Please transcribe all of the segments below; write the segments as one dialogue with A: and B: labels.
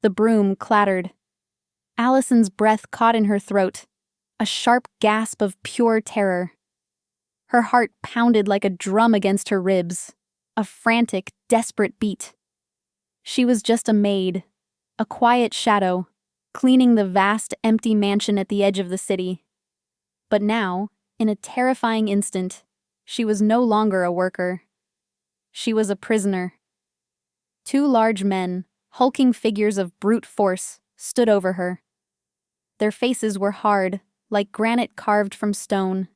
A: The broom clattered. Allison's breath caught in her throat, a sharp gasp of pure terror. Her heart pounded like a drum against her ribs, a frantic, desperate beat. She was just a maid, a quiet shadow, cleaning the vast, empty mansion at the edge of the city. But now, in a terrifying instant, she was no longer a worker. She was a prisoner. Two large men, hulking figures of brute force, stood over her. Their faces were hard, like granite carved from stone.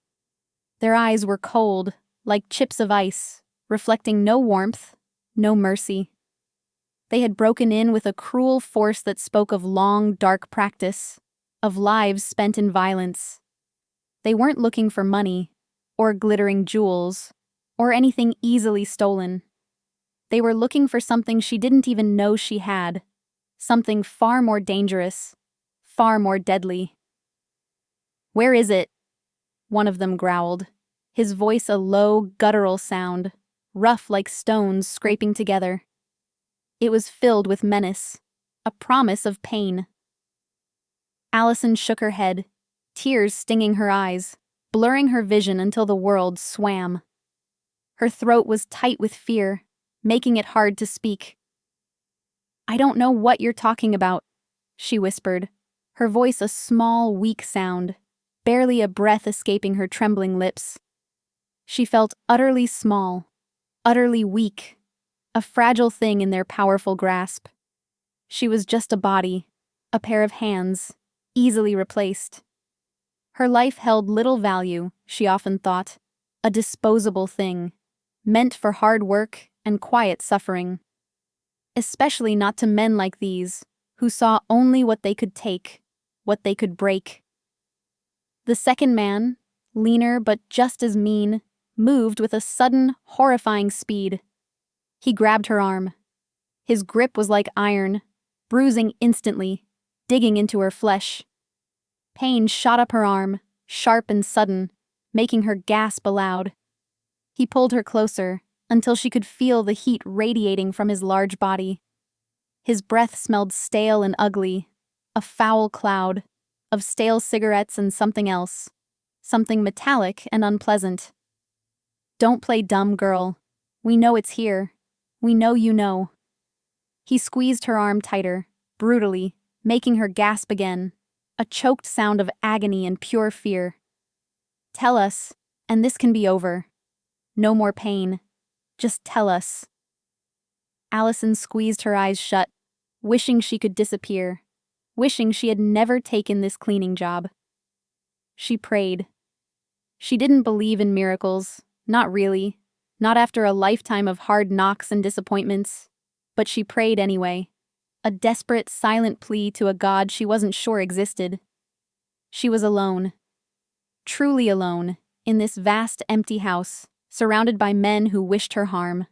A: Their eyes were cold, like chips of ice, reflecting no warmth, no mercy. They had broken in with a cruel force that spoke of long, dark practice, of lives spent in violence. They weren't looking for money, or glittering jewels, or anything easily stolen. They were looking for something she didn't even know she had, something far more dangerous, far more deadly. "Where is it?" one of them growled, his voice a low, guttural sound, rough like stones scraping together. It was filled with menace, a promise of pain. Allison shook her head, tears stinging her eyes, blurring her vision until the world swam. Her throat was tight with fear, making it hard to speak. "I don't know what you're talking about," she whispered, her voice a small, weak sound, barely a breath escaping her trembling lips. She felt utterly small, utterly weak, a fragile thing in their powerful grasp. She was just a body, a pair of hands, easily replaced. Her life held little value, she often thought, a disposable thing, meant for hard work and quiet suffering. Especially not to men like these, who saw only what they could take, what they could break. The second man, leaner but just as mean, moved with a sudden, horrifying speed. He grabbed her arm. His grip was like iron, bruising instantly, digging into her flesh. Pain shot up her arm, sharp and sudden, making her gasp aloud. He pulled her closer, until she could feel the heat radiating from his large body. His breath smelled stale and ugly, a foul cloud, of stale cigarettes and something else, something metallic and unpleasant. "Don't play dumb, girl. We know it's here. We know you know." He squeezed her arm tighter, brutally, making her gasp again, a choked sound of agony and pure fear. "Tell us, and this can be over. No more pain. Just tell us." Allison squeezed her eyes shut, wishing she could disappear, wishing she had never taken this cleaning job. She prayed. She didn't believe in miracles, not really, not after a lifetime of hard knocks and disappointments, but she prayed anyway, a desperate, silent plea to a God she wasn't sure existed. She was alone, truly alone, in this vast empty house, surrounded by men who wished her harm.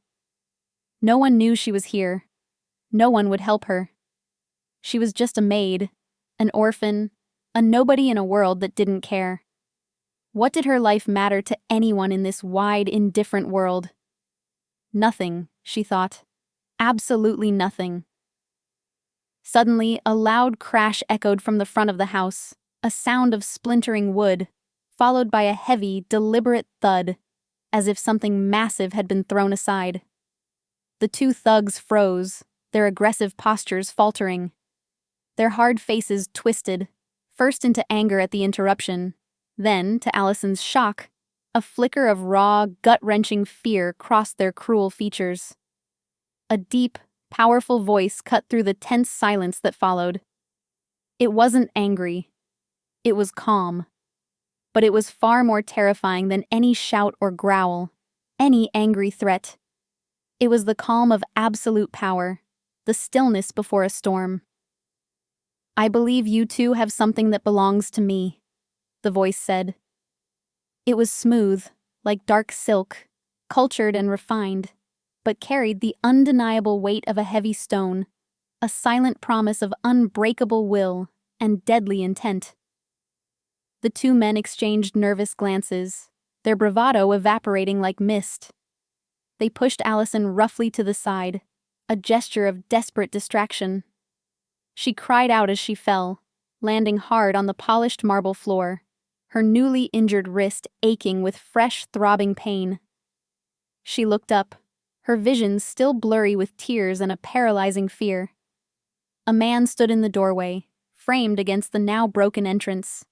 A: No one knew she was here. No one would help her. She was just a maid, an orphan, a nobody in a world that didn't care. What did her life matter to anyone in this wide, indifferent world? Nothing, she thought. Absolutely nothing. Suddenly, a loud crash echoed from the front of the house, a sound of splintering wood, followed by a heavy, deliberate thud, as if something massive had been thrown aside. The two thugs froze, their aggressive postures faltering. Their hard faces twisted, first into anger at the interruption, then, to Allison's shock, a flicker of raw, gut-wrenching fear crossed their cruel features. A deep, powerful voice cut through the tense silence that followed. It wasn't angry. It was calm. But it was far more terrifying than any shout or growl, any angry threat. It was the calm of absolute power, the stillness before a storm. "I believe you two have something that belongs to me," the voice said. It was smooth, like dark silk, cultured and refined, but carried the undeniable weight of a heavy stone, a silent promise of unbreakable will and deadly intent. The two men exchanged nervous glances, their bravado evaporating like mist. They pushed Allison roughly to the side, a gesture of desperate distraction. She cried out as she fell, landing hard on the polished marble floor, her newly injured wrist aching with fresh, throbbing pain. She looked up, her vision still blurry with tears and a paralyzing fear. A man stood in the doorway, framed against the now broken entrance.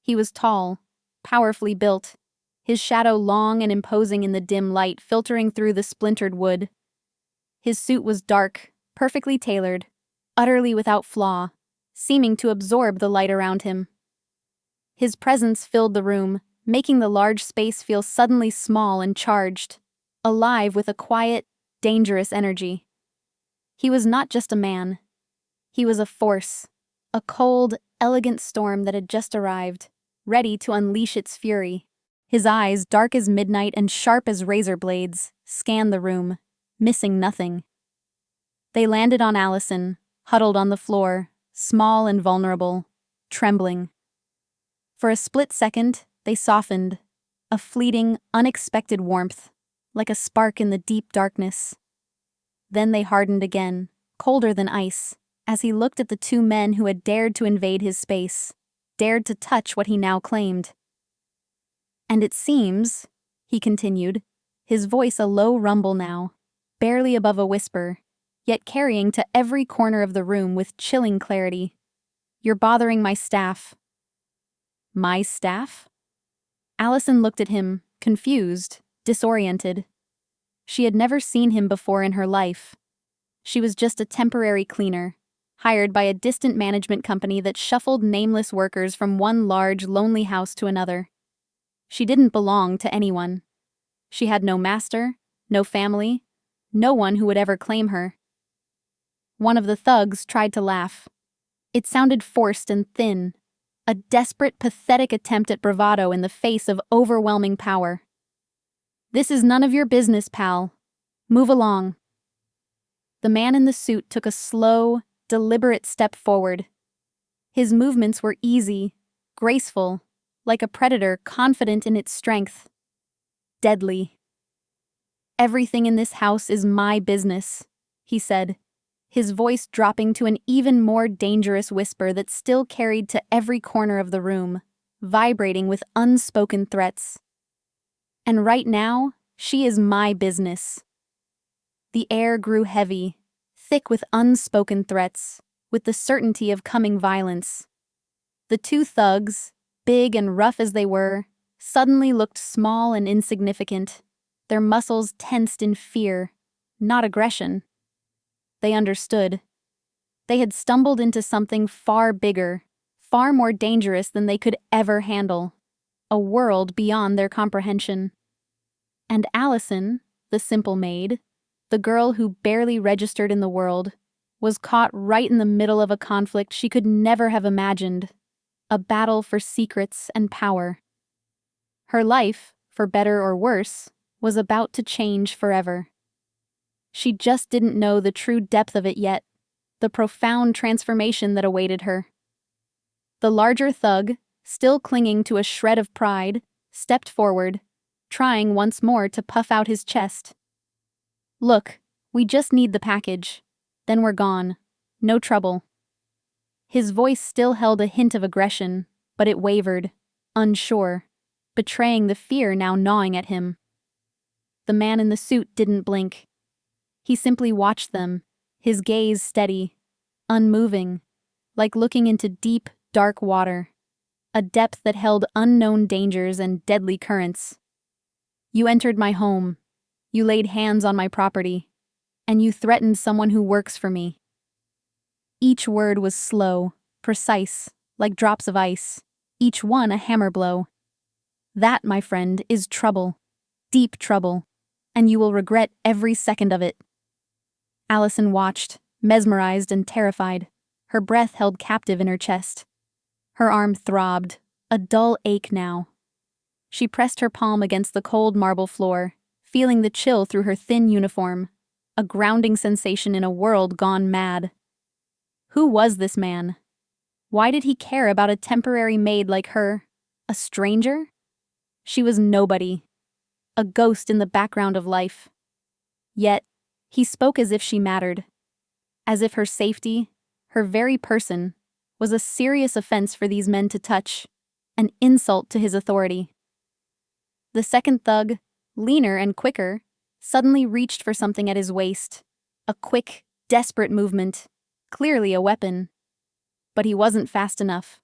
A: He was tall, powerfully built, his shadow long and imposing in the dim light filtering through the splintered wood. His suit was dark, perfectly tailored, utterly without flaw, seeming to absorb the light around him. His presence filled the room, making the large space feel suddenly small and charged, alive with a quiet, dangerous energy. He was not just a man. He was a force, a cold, elegant storm that had just arrived, ready to unleash its fury. His eyes, dark as midnight and sharp as razor blades, scanned the room, missing nothing. They landed on Allison, huddled on the floor, small and vulnerable, trembling. For a split second, they softened, a fleeting, unexpected warmth, like a spark in the deep darkness. Then they hardened again, colder than ice, as he looked at the two men who had dared to invade his space, dared to touch what he now claimed. And it seems, he continued, his voice a low rumble now, barely above a whisper, yet carrying to every corner of the room with chilling clarity. "You're bothering my staff." My staff? Allison looked at him, confused, disoriented. She had never seen him before in her life. She was just a temporary cleaner, hired by a distant management company that shuffled nameless workers from one large, lonely house to another. She didn't belong to anyone. She had no master, no family, no one who would ever claim her. One of the thugs tried to laugh. It sounded forced and thin, a desperate, pathetic attempt at bravado in the face of overwhelming power. "This is none of your business, pal. Move along." The man in the suit took a slow, deliberate step forward. His movements were easy, graceful, like a predator confident in its strength. Deadly. "Everything in this house is my business," he said, his voice dropping to an even more dangerous whisper that still carried to every corner of the room, vibrating with unspoken threats. "And right now, she is my business." The air grew heavy, thick with unspoken threats, with the certainty of coming violence. The two thugs, big and rough as they were, suddenly looked small and insignificant, their muscles tensed in fear, not aggression. They understood. They had stumbled into something far bigger, far more dangerous than they could ever handle, a world beyond their comprehension. And Allison, the simple maid, the girl who barely registered in the world, was caught right in the middle of a conflict she could never have imagined, a battle for secrets and power. Her life, for better or worse, was about to change forever. She just didn't know the true depth of it yet, the profound transformation that awaited her. The larger thug, still clinging to a shred of pride, stepped forward, trying once more to puff out his chest. "Look, we just need the package. Then we're gone. No trouble." His voice still held a hint of aggression, but it wavered, unsure, betraying the fear now gnawing at him. The man in the suit didn't blink. He simply watched them, his gaze steady, unmoving, like looking into deep, dark water, a depth that held unknown dangers and deadly currents. "You entered my home. You laid hands on my property. And you threatened someone who works for me." Each word was slow, precise, like drops of ice, each one a hammer blow. "That, my friend, is trouble. Deep trouble. And you will regret every second of it." Allison watched, mesmerized and terrified, her breath held captive in her chest. Her arm throbbed, a dull ache now. She pressed her palm against the cold marble floor, feeling the chill through her thin uniform, a grounding sensation in a world gone mad. Who was this man? Why did he care about a temporary maid like her? A stranger? She was nobody, a ghost in the background of life. Yet, he spoke as if she mattered, as if her safety, her very person, was a serious offense for these men to touch, an insult to his authority. The second thug, leaner and quicker, suddenly reached for something at his waist, a quick, desperate movement, clearly a weapon. But he wasn't fast enough.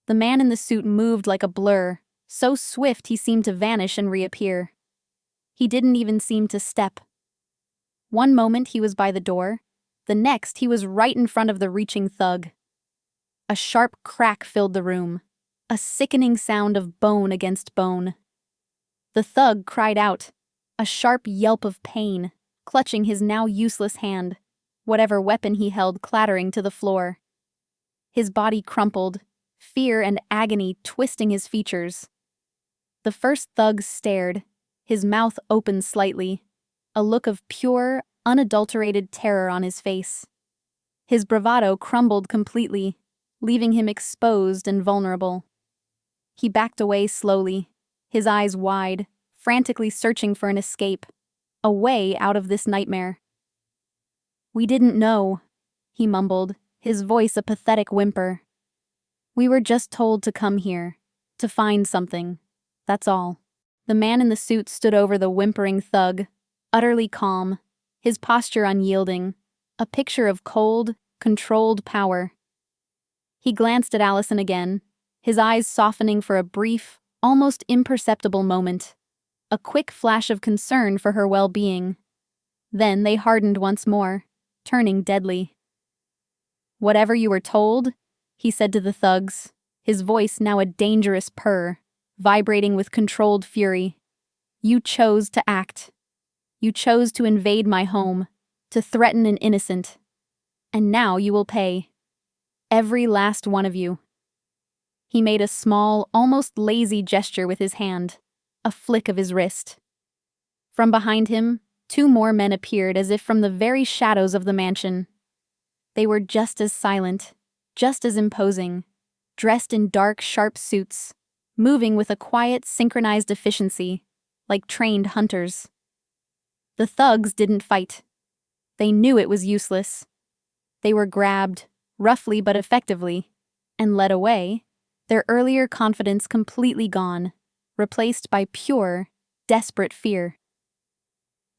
A: The man in the suit moved like a blur, so swift he seemed to vanish and reappear. He didn't even seem to step. One moment he was by the door, the next he was right in front of the reaching thug. A sharp crack filled the room, a sickening sound of bone against bone. The thug cried out, a sharp yelp of pain, clutching his now useless hand, whatever weapon he held clattering to the floor. His body crumpled, fear and agony twisting his features. The first thug stared, his mouth opened slightly, a look of pure, unadulterated terror on his face. His bravado crumbled completely, leaving him exposed and vulnerable. He backed away slowly, his eyes wide, frantically searching for an escape, a way out of this nightmare. "We didn't know," he mumbled, his voice a pathetic whimper. "We were just told to come here, to find something. That's all." The man in the suit stood over the whimpering thug, utterly calm, his posture unyielding, a picture of cold, controlled power. He glanced at Allison again, his eyes softening for a brief, almost imperceptible moment, a quick flash of concern for her well-being. Then they hardened once more, turning deadly. "Whatever you were told," he said to the thugs, his voice now a dangerous purr, vibrating with controlled fury. "You chose to act. You chose to invade my home, to threaten an innocent. And now you will pay. Every last one of you." He made a small, almost lazy gesture with his hand, a flick of his wrist. From behind him, 2 more men appeared as if from the very shadows of the mansion. They were just as silent, just as imposing, dressed in dark, sharp suits, moving with a quiet, synchronized efficiency, like trained hunters. The thugs didn't fight. They knew it was useless. They were grabbed, roughly but effectively, and led away, their earlier confidence completely gone, replaced by pure, desperate fear.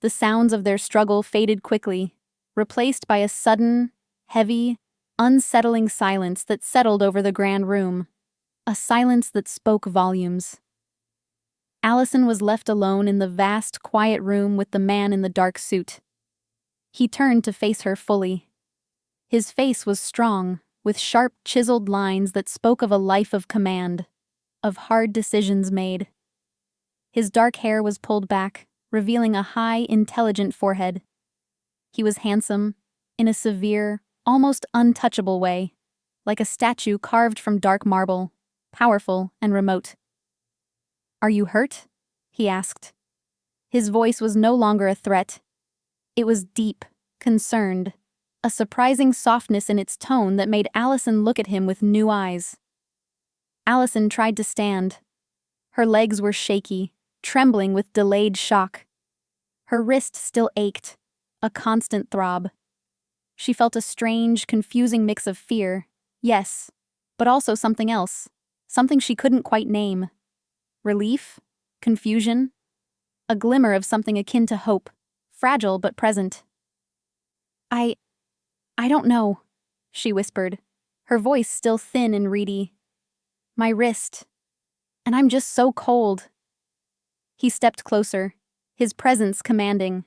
A: The sounds of their struggle faded quickly, replaced by a sudden, heavy, unsettling silence that settled over the grand room, a silence that spoke volumes. Allison was left alone in the vast, quiet room with the man in the dark suit. He turned to face her fully. His face was strong, with sharp, chiseled lines that spoke of a life of command, of hard decisions made. His dark hair was pulled back, revealing a high, intelligent forehead. He was handsome, in a severe, almost untouchable way, like a statue carved from dark marble, powerful and remote. "Are you hurt?" he asked. His voice was no longer a threat. It was deep, concerned, a surprising softness in its tone that made Allison look at him with new eyes. Allison tried to stand. Her legs were shaky, trembling with delayed shock. Her wrist still ached, a constant throb. She felt a strange, confusing mix of fear, yes, but also something else, something she couldn't quite name. Relief? Confusion? A glimmer of something akin to hope, fragile but present. I don't know," she whispered, her voice still thin and reedy. "My wrist. And I'm just so cold." He stepped closer, his presence commanding.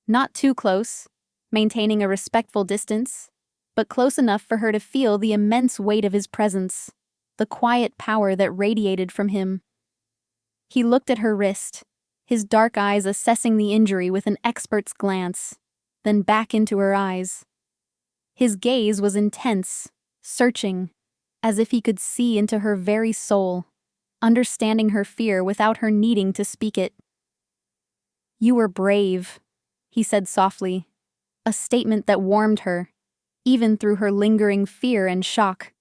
A: Not too close, maintaining a respectful distance, but close enough for her to feel the immense weight of his presence, the quiet power that radiated from him. He looked at her wrist, his dark eyes assessing the injury with an expert's glance, then back into her eyes. His gaze was intense, searching, as if he could see into her very soul, understanding her fear without her needing to speak it. "You were brave," he said softly, a statement that warmed her, even through her lingering fear and shock.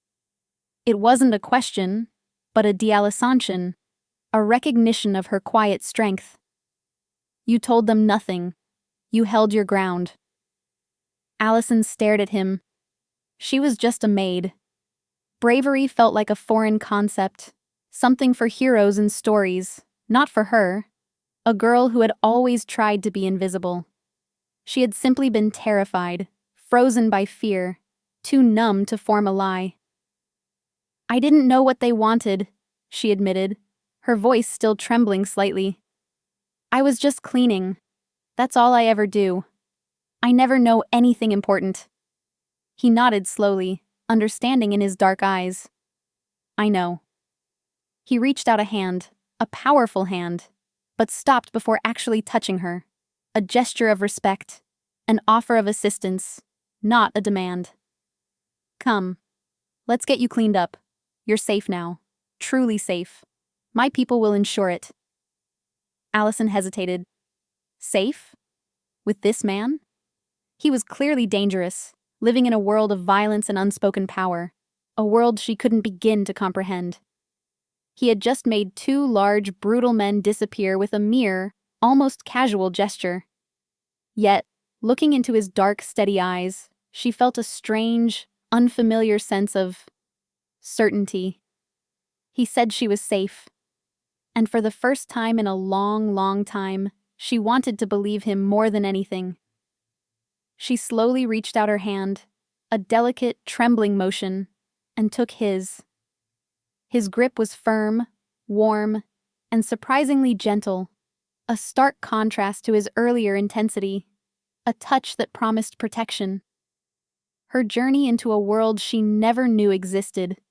A: It wasn't a question, but a dealisation, a recognition of her quiet strength. "You told them nothing. You held your ground." Allison stared at him. She was just a maid. Bravery felt like a foreign concept, something for heroes in stories, not for her, a girl who had always tried to be invisible. She had simply been terrified, frozen by fear, too numb to form a lie. "I didn't know what they wanted," she admitted, her voice still trembling slightly. "I was just cleaning. That's all I ever do. I never know anything important." He nodded slowly, understanding in his dark eyes. "I know." He reached out a hand, a powerful hand, but stopped before actually touching her, a gesture of respect, an offer of assistance, not a demand. "Come. Let's get you cleaned up. You're safe now. Truly safe. My people will ensure it." Allison hesitated. Safe? With this man? He was clearly dangerous, living in a world of violence and unspoken power, a world she couldn't begin to comprehend. He had just made two large, brutal men disappear with a mere, almost casual gesture. Yet, looking into his dark, steady eyes, she felt a strange, unfamiliar sense of certainty. He said she was safe. And for the first time in a long, long time, she wanted to believe him more than anything. She slowly reached out her hand, a delicate, trembling motion, and took his. His grip was firm, warm, and surprisingly gentle, a stark contrast to his earlier intensity, a touch that promised protection. Her journey into a world she never knew existed,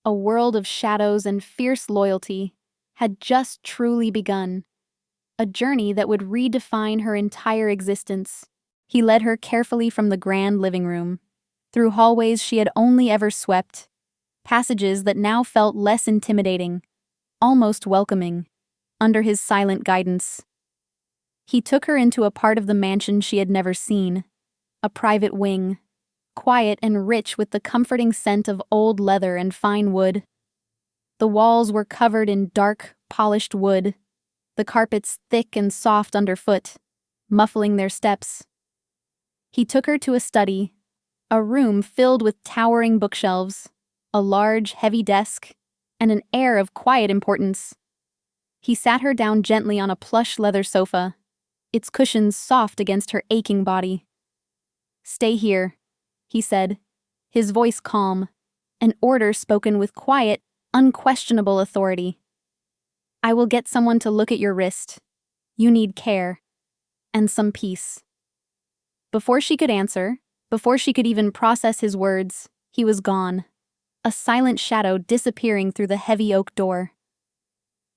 A: a world of shadows and fierce loyalty, had just truly begun. A journey that would redefine her entire existence. He led her carefully from the grand living room, through hallways she had only ever swept, passages that now felt less intimidating, almost welcoming, under his silent guidance. He took her into a part of the mansion she had never seen, a private wing, quiet and rich with the comforting scent of old leather and fine wood. The walls were covered in dark, polished wood, the carpets thick and soft underfoot, muffling their steps. He took her to a study, a room filled with towering bookshelves, a large, heavy desk, and an air of quiet importance. He sat her down gently on a plush leather sofa, its cushions soft against her aching body. "Stay here," he said, his voice calm, an order spoken with quiet, unquestionable authority. "I will get someone to look at your wrist. You need care. And some peace." Before she could answer, before she could even process his words, he was gone, a silent shadow disappearing through the heavy oak door.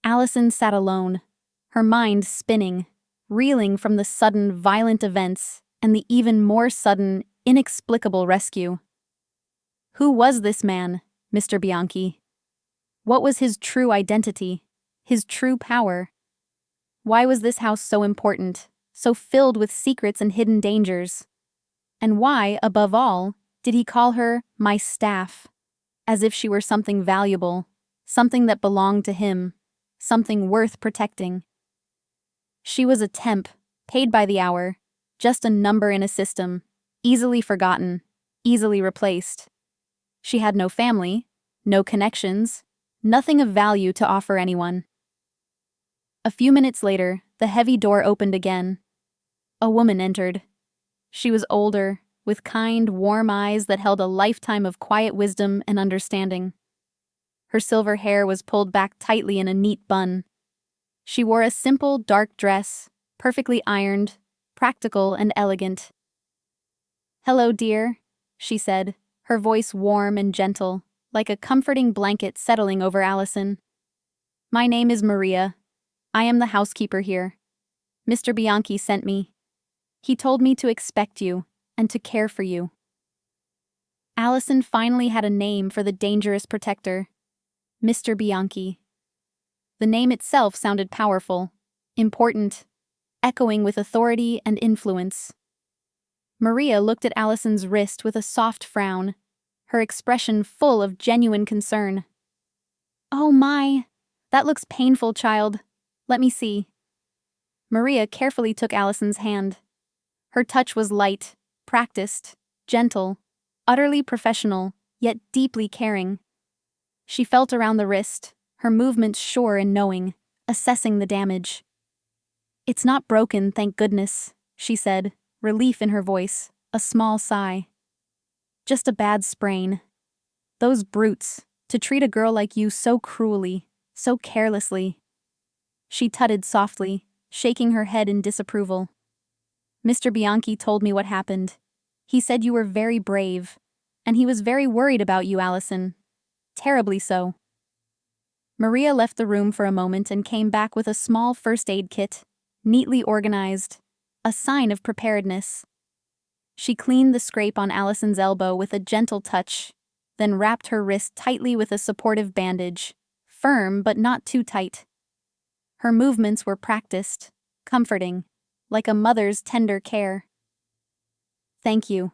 A: Allison sat alone, her mind spinning, reeling from the sudden, violent events and the even more sudden, inexplicable rescue. Who was this man, Mr. Bianchi? What was his true identity, his true power? Why was this house so important, so filled with secrets and hidden dangers? And why, above all, did he call her my staff, as if she were something valuable, something that belonged to him, something worth protecting? She was a temp, paid by the hour, just a number in a system, easily forgotten, easily replaced. She had no family, no connections, nothing of value to offer anyone. A few minutes later, the heavy door opened again. A woman entered. She was older, with kind, warm eyes that held a lifetime of quiet wisdom and understanding. Her silver hair was pulled back tightly in a neat bun. She wore a simple, dark dress, perfectly ironed, practical and elegant. "Hello, dear," she said, her voice warm and gentle, like a comforting blanket settling over Allison. "My name is Maria. I am the housekeeper here. Mr. Bianchi sent me. He told me to expect you and to care for you." Allison finally had a name for the dangerous protector. Mr. Bianchi. The name itself sounded powerful, important, echoing with authority and influence. Maria looked at Allison's wrist with a soft frown, her expression full of genuine concern. "Oh my, that looks painful, child. Let me see." Maria carefully took Allison's hand. Her touch was light, practiced, gentle, utterly professional, yet deeply caring. She felt around the wrist, her movements sure and knowing, assessing the damage. "It's not broken, thank goodness," she said, relief in her voice, a small sigh. "Just a bad sprain. Those brutes, to treat a girl like you so cruelly, so carelessly." She tutted softly, shaking her head in disapproval. "Mr. Bianchi told me what happened. He said you were very brave, and he was very worried about you, Allison. Terribly so." Maria left the room for a moment and came back with a small first aid kit, neatly organized, a sign of preparedness. She cleaned the scrape on Allison's elbow with a gentle touch, then wrapped her wrist tightly with a supportive bandage, firm but not too tight. Her movements were practiced, comforting, like a mother's tender care. "Thank you,"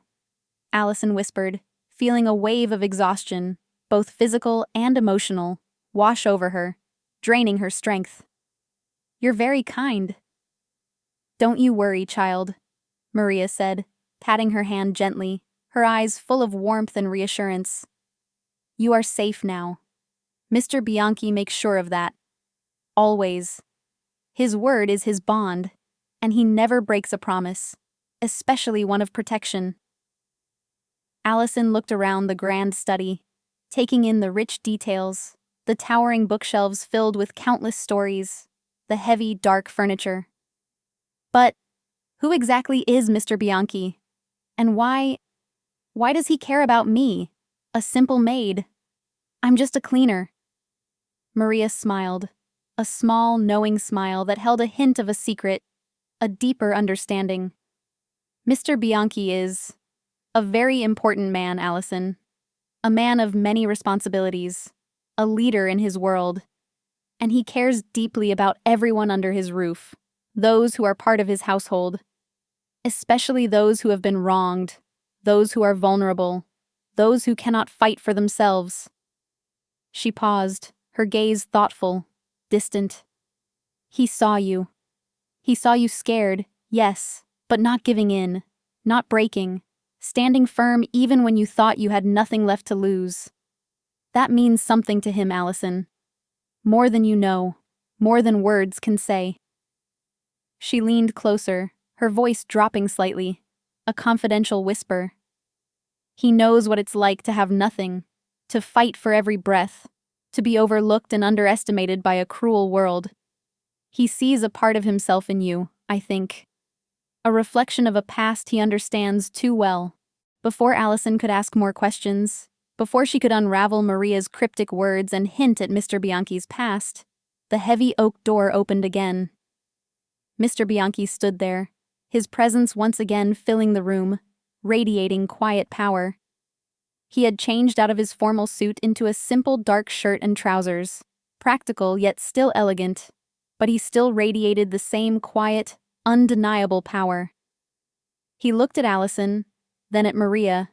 A: Allison whispered, feeling a wave of exhaustion, both physical and emotional, wash over her, draining her strength. "You're very kind." "Don't you worry, child," Maria said, patting her hand gently, her eyes full of warmth and reassurance. "You are safe now. Mr. Bianchi makes sure of that. Always. His word is his bond, and he never breaks a promise, especially one of protection." Allison looked around the grand study, taking in the rich details, the towering bookshelves filled with countless stories, the heavy, dark furniture. But who exactly is Mr. Bianchi? And why does he care about me, a simple maid? I'm just a cleaner. Maria smiled, a small, knowing smile that held a hint of a secret, a deeper understanding. "Mr. Bianchi is a very important man, Allison. A man of many responsibilities, a leader in his world. And he cares deeply about everyone under his roof, those who are part of his household. Especially those who have been wronged, those who are vulnerable, those who cannot fight for themselves." She paused, her gaze thoughtful, distant. "He saw you. He saw you scared, yes, but not giving in, not breaking, standing firm even when you thought you had nothing left to lose. That means something to him, Allison. More than you know, more than words can say." She leaned closer, her voice dropping slightly, a confidential whisper. "He knows what it's like to have nothing, to fight for every breath, to be overlooked and underestimated by a cruel world. He sees a part of himself in you, I think. A reflection of a past he understands too well." Before Allison could ask more questions, before she could unravel Maria's cryptic words and hint at Mr. Bianchi's past, the heavy oak door opened again. Mr. Bianchi stood there, his presence once again filling the room, radiating quiet power. He had changed out of his formal suit into a simple dark shirt and trousers, practical yet still elegant, but he still radiated the same quiet, undeniable power. He looked at Allison, then at Maria,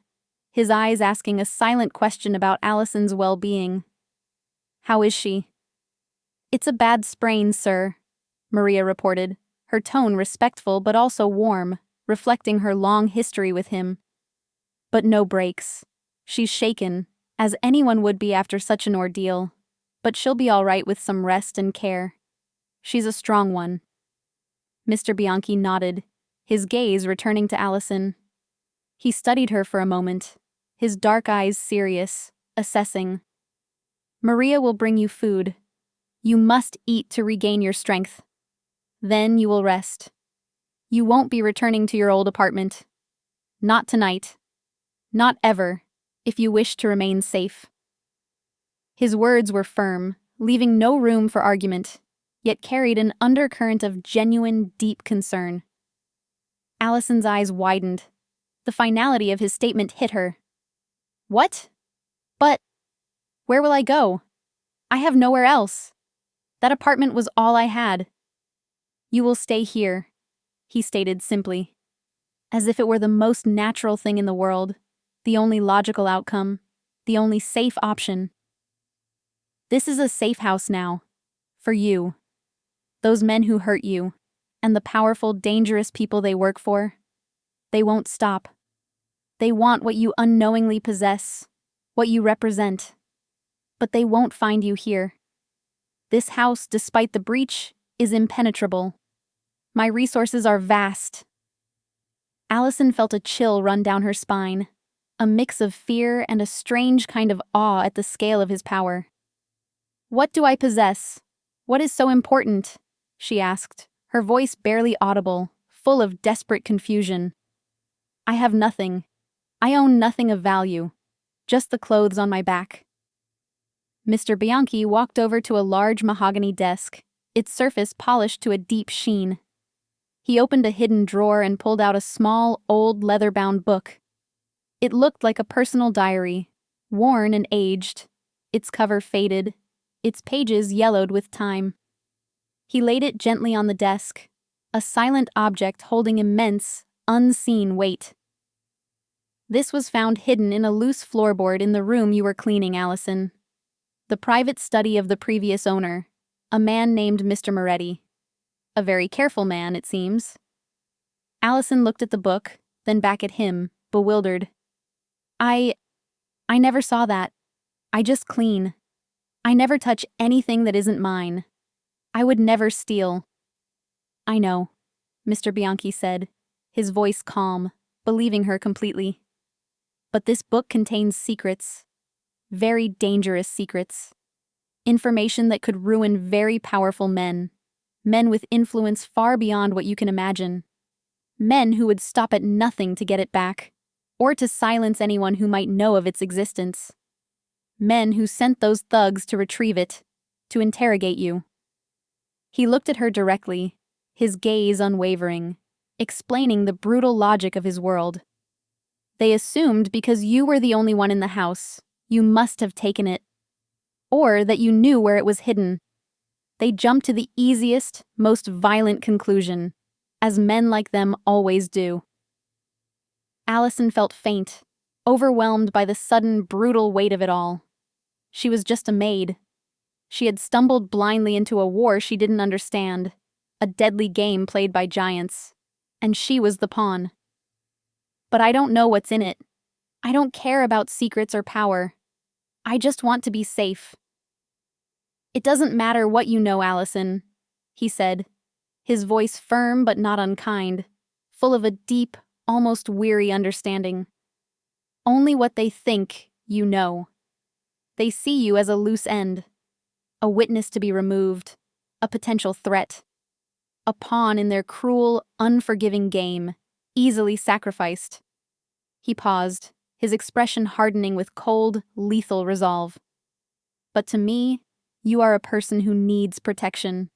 A: his eyes asking a silent question about Allison's well-being. "How is she?" "It's a bad sprain, sir," Maria reported, her tone respectful but also warm, reflecting her long history with him. "But no breaks. She's shaken, as anyone would be after such an ordeal, but she'll be all right with some rest and care. She's a strong one." Mr. Bianchi nodded, his gaze returning to Allison. He studied her for a moment, his dark eyes serious, assessing. "Maria will bring you food. You must eat to regain your strength. Then you will rest. You won't be returning to your old apartment. Not tonight. Not ever, if you wish to remain safe." His words were firm, leaving no room for argument, yet carried an undercurrent of genuine, deep concern. Allison's eyes widened. The finality of his statement hit her. "What? But where will I go? I have nowhere else. That apartment was all I had." "You will stay here," he stated simply, as if it were the most natural thing in the world, the only logical outcome, the only safe option. "This is a safe house now. For you. Those men who hurt you, and the powerful, dangerous people they work for, they won't stop. They want what you unknowingly possess, what you represent. But they won't find you here. This house, despite the breach, is impenetrable. My resources are vast. Allison felt a chill run down her spine, a mix of fear and a strange kind of awe at the scale of his power. "What do I possess? What is so important?" she asked, her voice barely audible, full of desperate confusion. "I have nothing. I own nothing of value, just the clothes on my back." Mr. Bianchi walked over to a large mahogany desk, its surface polished to a deep sheen. He opened a hidden drawer and pulled out a small, old leather-bound book. It looked like a personal diary, worn and aged, its cover faded, its pages yellowed with time. He laid it gently on the desk, a silent object holding immense, unseen weight. "This was found hidden in a loose floorboard in the room you were cleaning, Allison. The private study of the previous owner, a man named Mr. Moretti. A very careful man, it seems." Allison looked at the book, then back at him, bewildered. I never saw that. I just clean. I never touch anything that isn't mine. I would never steal." "I know," Mr. Bianchi said, his voice calm, believing her completely. "But this book contains secrets. Very dangerous secrets. Information that could ruin very powerful men. Men with influence far beyond what you can imagine. Men who would stop at nothing to get it back, or to silence anyone who might know of its existence. Men who sent those thugs to retrieve it, to interrogate you." He looked at her directly, his gaze unwavering, explaining the brutal logic of his world. "They assumed because you were the only one in the house, you must have taken it. Or that you knew where it was hidden. They jumped to the easiest, most violent conclusion, as men like them always do." Allison felt faint, overwhelmed by the sudden, brutal weight of it all. She was just a maid. She had stumbled blindly into a war she didn't understand, a deadly game played by giants, and she was the pawn. "But I don't know what's in it. I don't care about secrets or power. I just want to be safe." "It doesn't matter what you know, Allison," he said, his voice firm but not unkind, full of a deep, almost weary understanding. "Only what they think you know. They see you as a loose end, a witness to be removed, a potential threat, a pawn in their cruel, unforgiving game, easily sacrificed." He paused, his expression hardening with cold, lethal resolve. "But to me, you are a person who needs protection.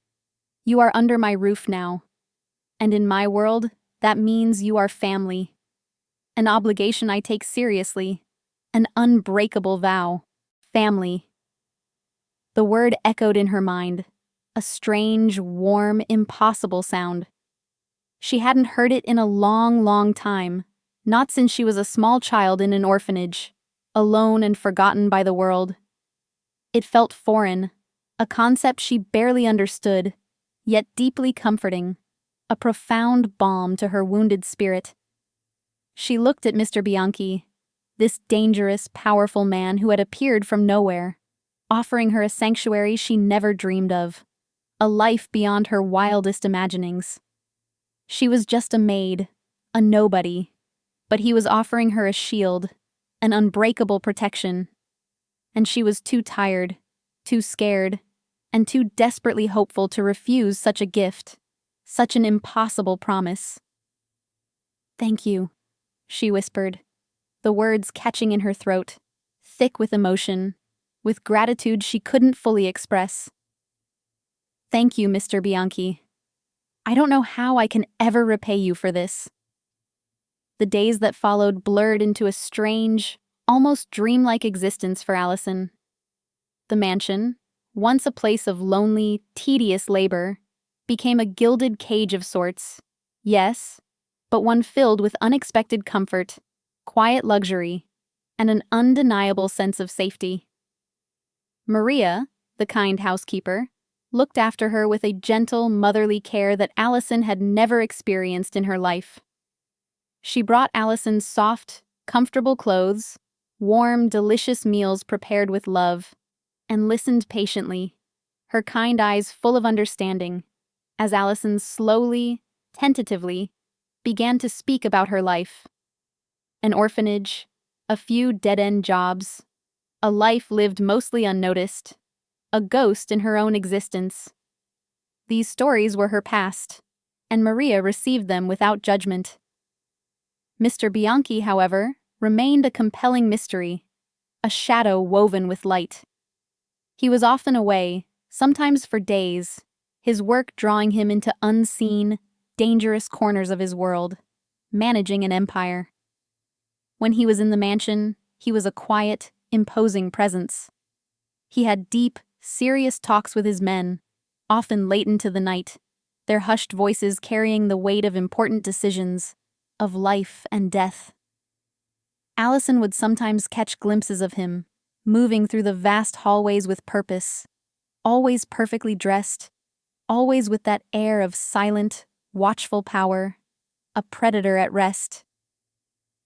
A: You are under my roof now. And in my world, that means you are family. An obligation I take seriously. An unbreakable vow. Family." The word echoed in her mind, a strange, warm, impossible sound. She hadn't heard it in a long, long time, not since she was a small child in an orphanage, alone and forgotten by the world. It felt foreign, a concept she barely understood, yet deeply comforting, a profound balm to her wounded spirit. She looked at Mr. Bianchi, this dangerous, powerful man who had appeared from nowhere, offering her a sanctuary she never dreamed of, a life beyond her wildest imaginings. She was just a maid, a nobody, but he was offering her a shield, an unbreakable protection. And she was too tired, too scared, and too desperately hopeful to refuse such a gift, such an impossible promise. "Thank you," she whispered, the words catching in her throat, thick with emotion, with gratitude she couldn't fully express. "Thank you, Mr. Bianchi. I don't know how I can ever repay you for this." The days that followed blurred into a strange, almost dreamlike existence for Allison. The mansion, once a place of lonely, tedious labor, became a gilded cage of sorts, yes, but one filled with unexpected comfort, quiet luxury, and an undeniable sense of safety. Maria, the kind housekeeper, looked after her with a gentle, motherly care that Allison had never experienced in her life. She brought Allison's soft, Comfortable clothes, warm, delicious meals prepared with love, and listened patiently, her kind eyes full of understanding, as Allison slowly, tentatively, began to speak about her life. An orphanage, a few dead-end jobs, a life lived mostly unnoticed, a ghost in her own existence. These stories were her past, and Maria received them without judgment. Mr. Bianchi, however, remained a compelling mystery, a shadow woven with light. He was often away, sometimes for days, his work drawing him into unseen, dangerous corners of his world, managing an empire. When he was in the mansion, he was a quiet, imposing presence. He had deep, serious talks with his men, often late into the night, their hushed voices carrying the weight of important decisions, of life and death. Allison would sometimes catch glimpses of him, moving through the vast hallways with purpose, always perfectly dressed, always with that air of silent, watchful power, a predator at rest.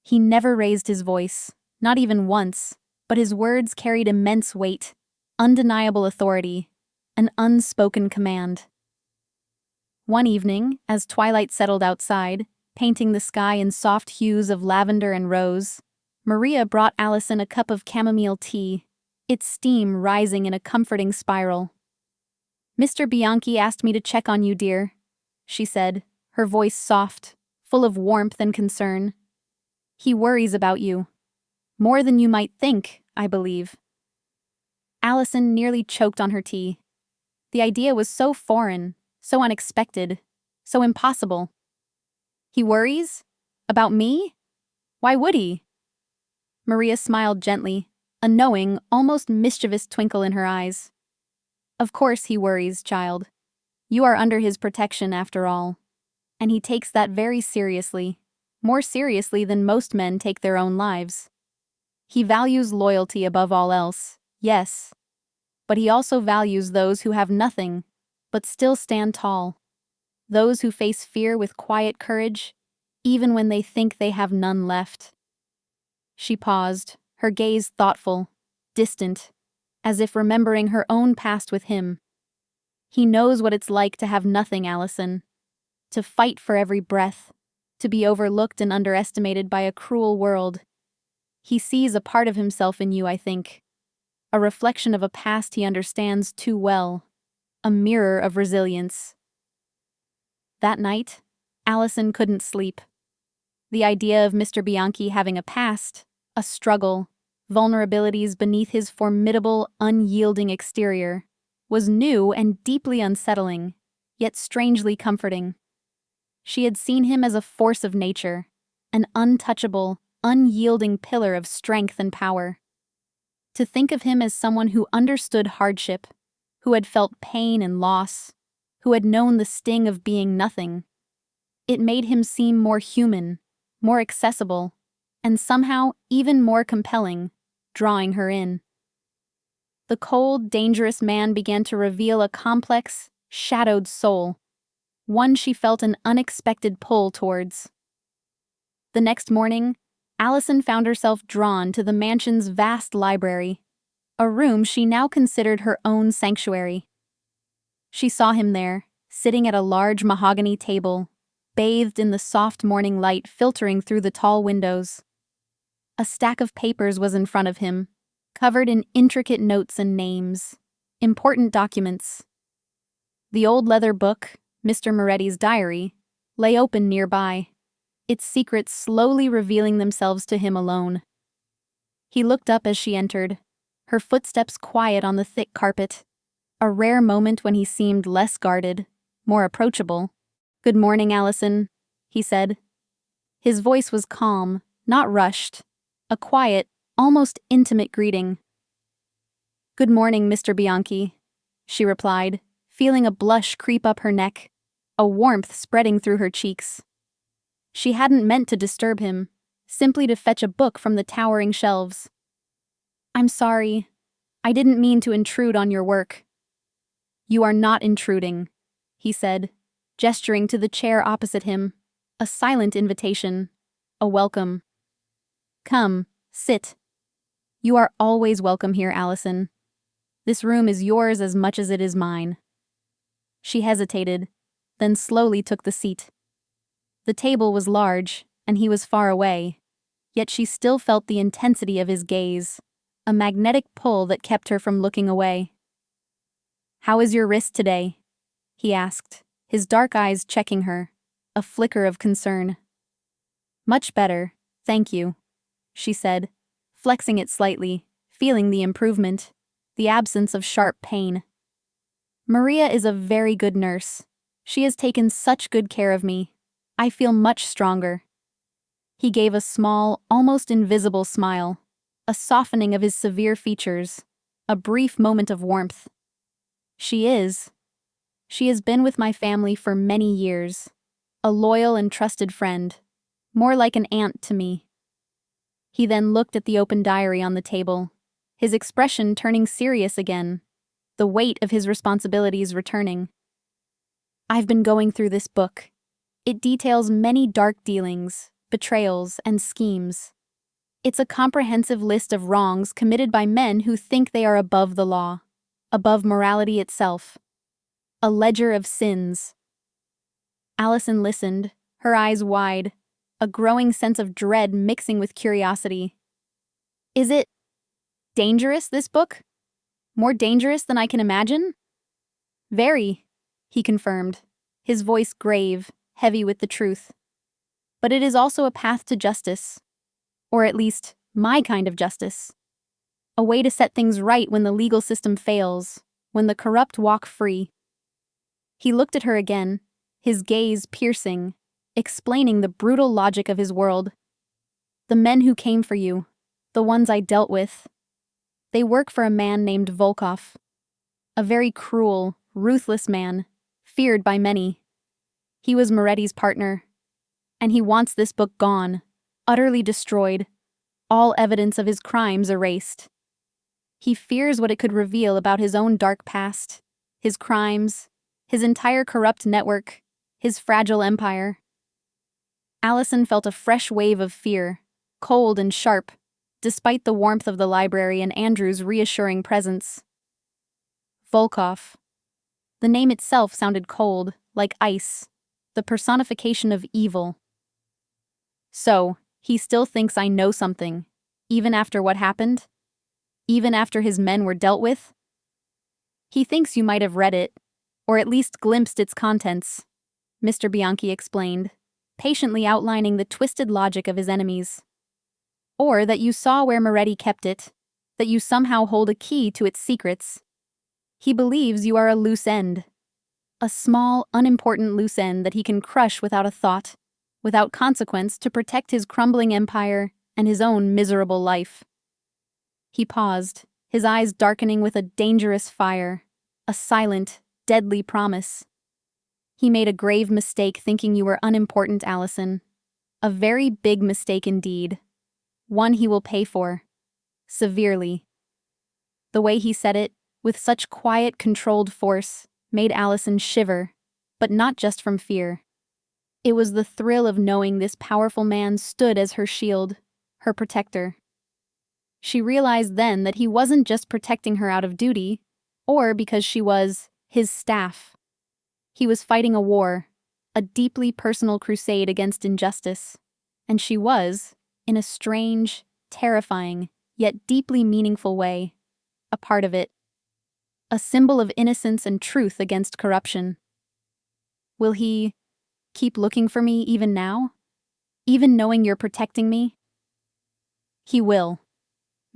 A: He never raised his voice, not even once, but his words carried immense weight, undeniable authority, an unspoken command. One evening, as twilight settled outside, painting the sky in soft hues of lavender and rose, Maria brought Allison a cup of chamomile tea, its steam rising in a comforting spiral. "Mr. Bianchi asked me to check on you, dear," she said, her voice soft, full of warmth and concern. "He worries about you. More than you might think, I believe." Allison nearly choked on her tea. The idea was so foreign, so unexpected, so impossible. "He worries? About me? Why would he?" Maria smiled gently, a knowing, almost mischievous twinkle in her eyes. "Of course he worries, child. You are under his protection after all. And he takes that very seriously, more seriously than most men take their own lives. He values loyalty above all else, yes, but he also values those who have nothing, but still stand tall. Those who face fear with quiet courage, even when they think they have none left." She paused, her gaze thoughtful, distant, as if remembering her own past with him. "He knows what it's like to have nothing, Allison. To fight for every breath, to be overlooked and underestimated by a cruel world. He sees a part of himself in you, I think. A reflection of a past he understands too well. A mirror of resilience." That night, Allison couldn't sleep. The idea of Mr. Bianchi having a past, a struggle, vulnerabilities beneath his formidable, unyielding exterior, was new and deeply unsettling, yet strangely comforting. She had seen him as a force of nature, an untouchable, unyielding pillar of strength and power. To think of him as someone who understood hardship, who had felt pain and loss, who had known the sting of being nothing, it made him seem more human, more accessible, and somehow even more compelling, drawing her in. The cold, dangerous man began to reveal a complex, shadowed soul, one she felt an unexpected pull towards. The next morning, Allison found herself drawn to the mansion's vast library, a room she now considered her own sanctuary. She saw him there, sitting at a large mahogany table, bathed in the soft morning light filtering through the tall windows. A stack of papers was in front of him, covered in intricate notes and names, important documents. The old leather book, Mr. Moretti's diary, lay open nearby, its secrets slowly revealing themselves to him alone. He looked up as she entered, her footsteps quiet on the thick carpet, a rare moment when he seemed less guarded, more approachable. "Good morning, Allison," he said. His voice was calm, not rushed, a quiet, almost intimate greeting. "Good morning, Mr. Bianchi," she replied, feeling a blush creep up her neck, a warmth spreading through her cheeks. She hadn't meant to disturb him, simply to fetch a book from the towering shelves. "I'm sorry. I didn't mean to intrude on your work." "You are not intruding," he said, gesturing to the chair opposite him, a silent invitation, a welcome. Come, sit. You are always welcome here, Allison. This room is yours as much as it is mine. She hesitated, then slowly took the seat. The table was large, and he was far away, yet she still felt the intensity of his gaze, a magnetic pull that kept her from looking away. "How is your wrist today?" he asked, his dark eyes checking her, a flicker of concern. "Much better, thank you," she said, flexing it slightly, feeling the improvement, the absence of sharp pain. "Maria is a very good nurse. She has taken such good care of me. I feel much stronger." He gave a small, almost invisible smile, a softening of his severe features, a brief moment of warmth. "She is. She has been with my family for many years, a loyal and trusted friend, more like an aunt to me." He then looked at the open diary on the table, his expression turning serious again, the weight of his responsibilities returning. "I've been going through this book. It details many dark dealings, betrayals, and schemes. It's a comprehensive list of wrongs committed by men who think they are above the law, above morality itself. A ledger of sins." Allison listened, her eyes wide, a growing sense of dread mixing with curiosity. "Is it dangerous, this book? More dangerous than I can imagine?" "Very," he confirmed, his voice grave, heavy with the truth. "But it is also a path to justice. Or at least, my kind of justice. A way to set things right when the legal system fails, when the corrupt walk free." He looked at her again, his gaze piercing, explaining the brutal logic of his world. "The men who came for you, the ones I dealt with, they work for a man named Volkov. A very cruel, ruthless man, feared by many. He was Moretti's partner. And he wants this book gone, utterly destroyed, all evidence of his crimes erased. He fears what it could reveal about his own dark past, his crimes, his entire corrupt network, his fragile empire." Allison felt a fresh wave of fear, cold and sharp, despite the warmth of the library and Andrew's reassuring presence. Volkov. The name itself sounded cold, like ice, the personification of evil. "So, he still thinks I know something, even after what happened? Even after his men were dealt with?" "He thinks you might have read it, or at least glimpsed its contents," Mr. Bianchi explained, patiently outlining the twisted logic of his enemies. "Or that you saw where Moretti kept it, that you somehow hold a key to its secrets. He believes you are a loose end. A small, unimportant loose end that he can crush without a thought, without consequence, to protect his crumbling empire and his own miserable life." He paused, his eyes darkening with a dangerous fire, a silent, deadly promise. "He made a grave mistake thinking you were unimportant, Allison. A very big mistake indeed. One he will pay for. Severely." The way he said it, with such quiet, controlled force, made Allison shiver, but not just from fear. It was the thrill of knowing this powerful man stood as her shield, her protector. She realized then that he wasn't just protecting her out of duty, or because she was his staff. He was fighting a war, a deeply personal crusade against injustice, and she was, in a strange, terrifying, yet deeply meaningful way, a part of it. A symbol of innocence and truth against corruption. Will he keep looking for me even now? Even knowing you're protecting me? "He will,"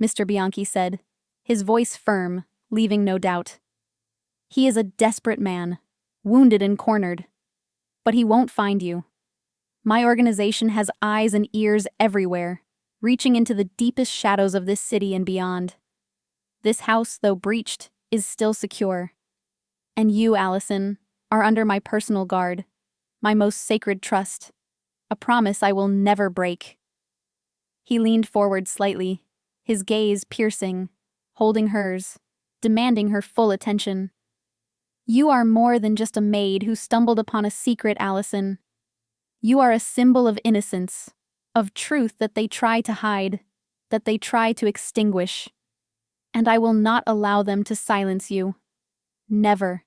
A: Mr. Bianchi said, his voice firm, leaving no doubt. "He is a desperate man, wounded and cornered. But he won't find you. My organization has eyes and ears everywhere, reaching into the deepest shadows of this city and beyond. This house, though breached, is still secure. And you, Allison, are under my personal guard, my most sacred trust, a promise I will never break." He leaned forward slightly, his gaze piercing, holding hers, demanding her full attention. "You are more than just a maid who stumbled upon a secret, Allison. You are a symbol of innocence, of truth that they try to hide, that they try to extinguish. And I will not allow them to silence you. Never.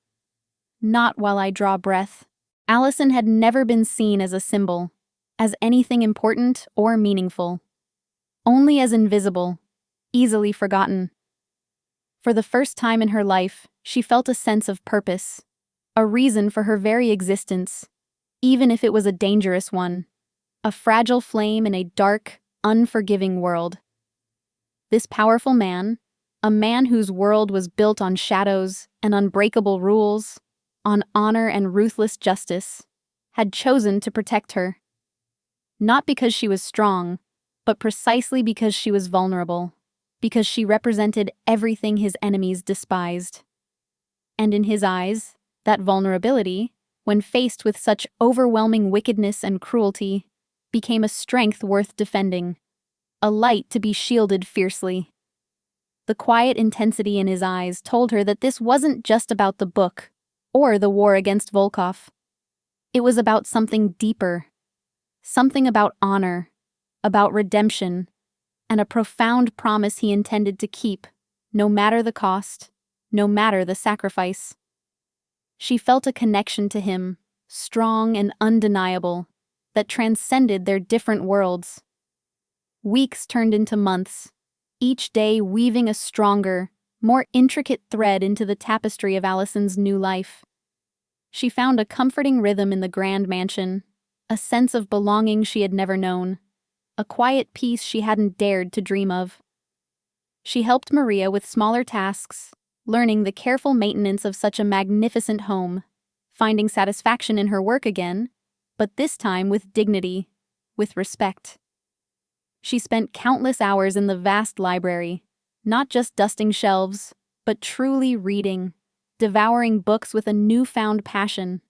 A: Not while I draw breath. Allison had never been seen as a symbol, as anything important or meaningful. Only as invisible, easily forgotten. For the first time in her life, she felt a sense of purpose, a reason for her very existence, even if it was a dangerous one, a fragile flame in a dark, unforgiving world. This powerful man, a man whose world was built on shadows and unbreakable rules, on honor and ruthless justice, had chosen to protect her. Not because she was strong, but precisely because she was vulnerable, because she represented everything his enemies despised. And in his eyes, that vulnerability, when faced with such overwhelming wickedness and cruelty, became a strength worth defending, a light to be shielded fiercely. The quiet intensity in his eyes told her that this wasn't just about the book or the war against Volkov. It was about something deeper, something about honor, about redemption, and a profound promise he intended to keep, no matter the cost, no matter the sacrifice. She felt a connection to him, strong and undeniable, that transcended their different worlds. Weeks turned into months, each day weaving a stronger, more intricate thread into the tapestry of Allison's new life. She found a comforting rhythm in the grand mansion, a sense of belonging she had never known, a quiet peace she hadn't dared to dream of. She helped Maria with smaller tasks, learning the careful maintenance of such a magnificent home, finding satisfaction in her work again, but this time with dignity, with respect. She spent countless hours in the vast library, not just dusting shelves, but truly reading, devouring books with a newfound passion.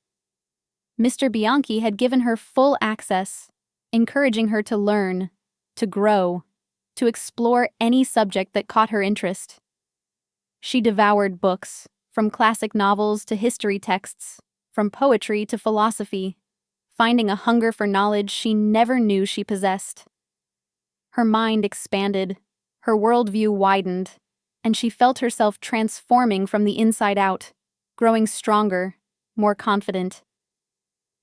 A: Mr. Bianchi had given her full access, encouraging her to learn, to grow, to explore any subject that caught her interest. She devoured books, from classic novels to history texts, from poetry to philosophy, finding a hunger for knowledge she never knew she possessed. Her mind expanded, her worldview widened, and she felt herself transforming from the inside out, growing stronger, more confident.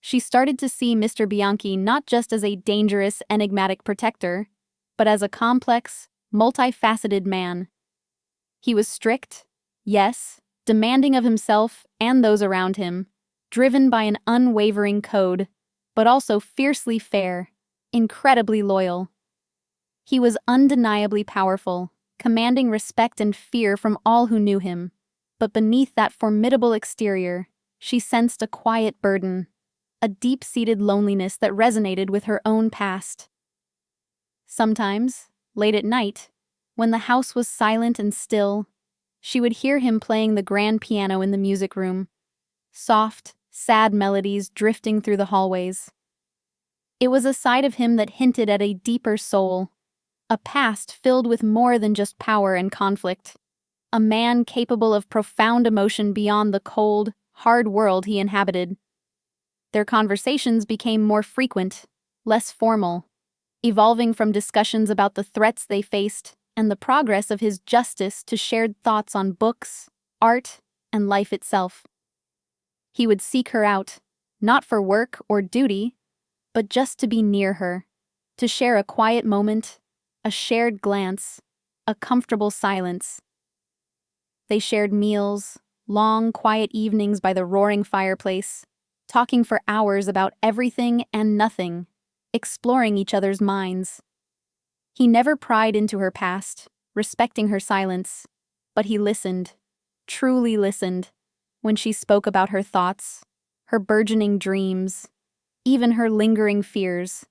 A: She started to see Mr. Bianchi not just as a dangerous, enigmatic protector, but as a complex, multifaceted man. He was strict, yes, demanding of himself and those around him, driven by an unwavering code, but also fiercely fair, incredibly loyal. He was undeniably powerful, commanding respect and fear from all who knew him, but beneath that formidable exterior, she sensed a quiet burden, a deep-seated loneliness that resonated with her own past. Sometimes, late at night, when the house was silent and still, she would hear him playing the grand piano in the music room, soft, sad melodies drifting through the hallways. It was a side of him that hinted at a deeper soul, a past filled with more than just power and conflict, a man capable of profound emotion beyond the cold, hard world he inhabited. Their conversations became more frequent, less formal, evolving from discussions about the threats they faced and the progress of his justice to shared thoughts on books, art, and life itself. He would seek her out, not for work or duty, but just to be near her, to share a quiet moment, a shared glance, a comfortable silence. They shared meals, long, quiet evenings by the roaring fireplace, talking for hours about everything and nothing, exploring each other's minds. He never pried into her past, respecting her silence, but he listened, truly listened, when she spoke about her thoughts, her burgeoning dreams, even her lingering fears.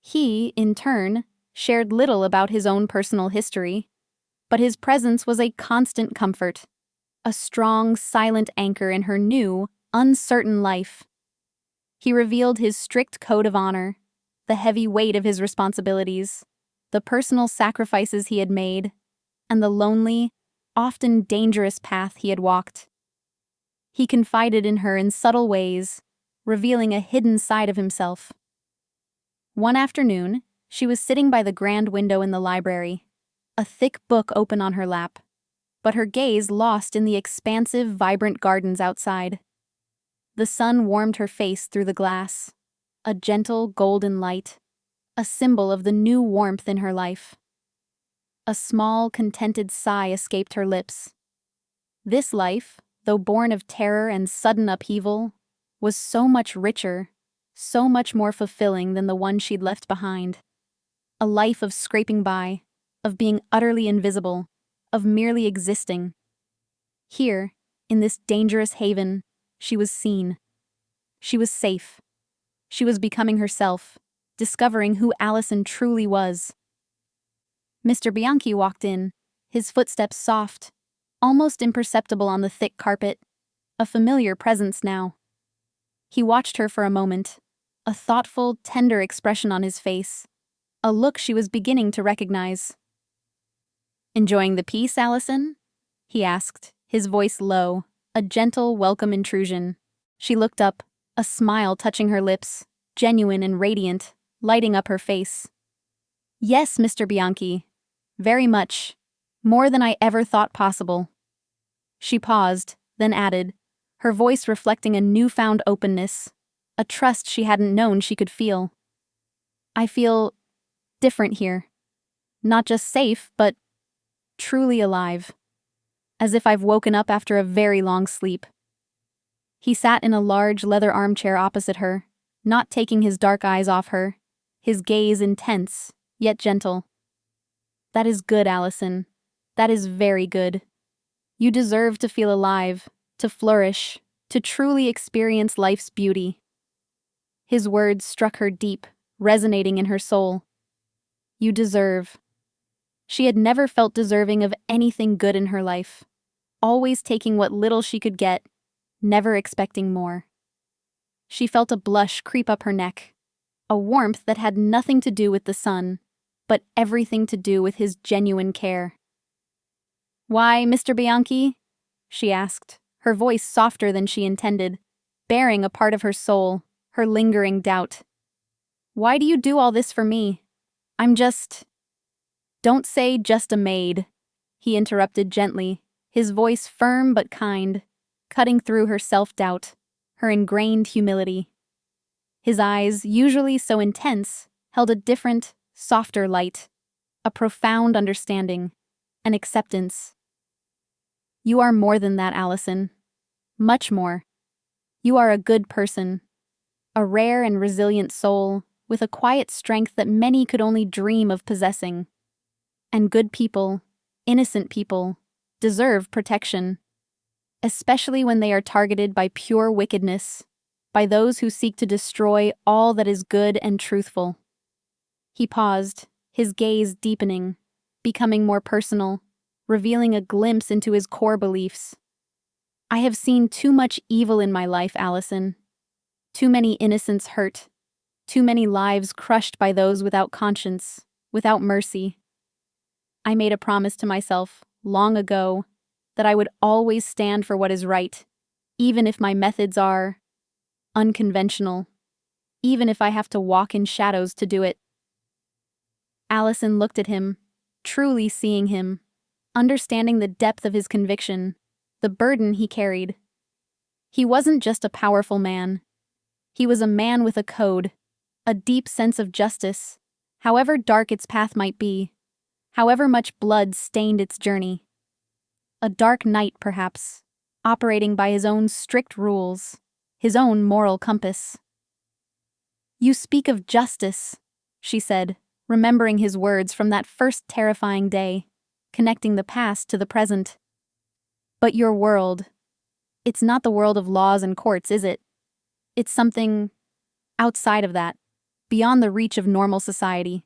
A: He, in turn, shared little about his own personal history, but his presence was a constant comfort, a strong, silent anchor in her new, uncertain life. He revealed his strict code of honor, the heavy weight of his responsibilities, the personal sacrifices he had made, and the lonely, often dangerous path he had walked. He confided in her in subtle ways, revealing a hidden side of himself. One afternoon, she was sitting by the grand window in the library, a thick book open on her lap, but her gaze lost in the expansive, vibrant gardens outside. The sun warmed her face through the glass, a gentle, golden light, a symbol of the new warmth in her life. A small, contented sigh escaped her lips. This life, though born of terror and sudden upheaval, was so much richer, so much more fulfilling than the one she'd left behind. A life of scraping by, of being utterly invisible, of merely existing. Here, in this dangerous haven, she was seen. She was safe. She was becoming herself, discovering who Allison truly was. Mr. Bianchi walked in, his footsteps soft, almost imperceptible on the thick carpet, a familiar presence now. He watched her for a moment, a thoughtful, tender expression on his face, a look she was beginning to recognize. "Enjoying the piece, Allison?" he asked, his voice low, a gentle, welcome intrusion. She looked up, a smile touching her lips, genuine and radiant, lighting up her face. "Yes, Mr. Bianchi. Very much. More than I ever thought possible." She paused, then added, her voice reflecting a newfound openness, a trust she hadn't known she could feel. "I feel different here. Not just safe, but truly alive. As if I've woken up after a very long sleep." He sat in a large leather armchair opposite her, not taking his dark eyes off her, his gaze intense, yet gentle. "That is good, Allison. That is very good. You deserve to feel alive, to flourish, to truly experience life's beauty." His words struck her deep, resonating in her soul. You deserve. She had never felt deserving of anything good in her life, always taking what little she could get, never expecting more. She felt a blush creep up her neck, a warmth that had nothing to do with the sun, but everything to do with his genuine care. "Why, Mr. Bianchi?" she asked, her voice softer than she intended, bearing a part of her soul, her lingering doubt. "Why do you do all this for me? I'm just—" "Don't say just a maid," he interrupted gently, his voice firm but kind, cutting through her self-doubt, her ingrained humility. His eyes, usually so intense, held a different, softer light, a profound understanding, an acceptance. "You are more than that, Allison. Much more. You are a good person, a rare and resilient soul, with a quiet strength that many could only dream of possessing. And good people, innocent people, deserve protection, especially when they are targeted by pure wickedness, by those who seek to destroy all that is good and truthful." He paused, his gaze deepening, becoming more personal, revealing a glimpse into his core beliefs. "I have seen too much evil in my life, Allison. Too many innocents hurt, too many lives crushed by those without conscience, without mercy. I made a promise to myself, long ago, that I would always stand for what is right, even if my methods are unconventional, even if I have to walk in shadows to do it." Allison looked at him, truly seeing him, understanding the depth of his conviction, the burden he carried. He wasn't just a powerful man. He was a man with a code, a deep sense of justice, however dark its path might be, however much blood stained its journey. A dark knight, perhaps, operating by his own strict rules, his own moral compass. "You speak of justice," she said, remembering his words from that first terrifying day, connecting the past to the present. "But your world, it's not the world of laws and courts, is it? It's something outside of that, beyond the reach of normal society."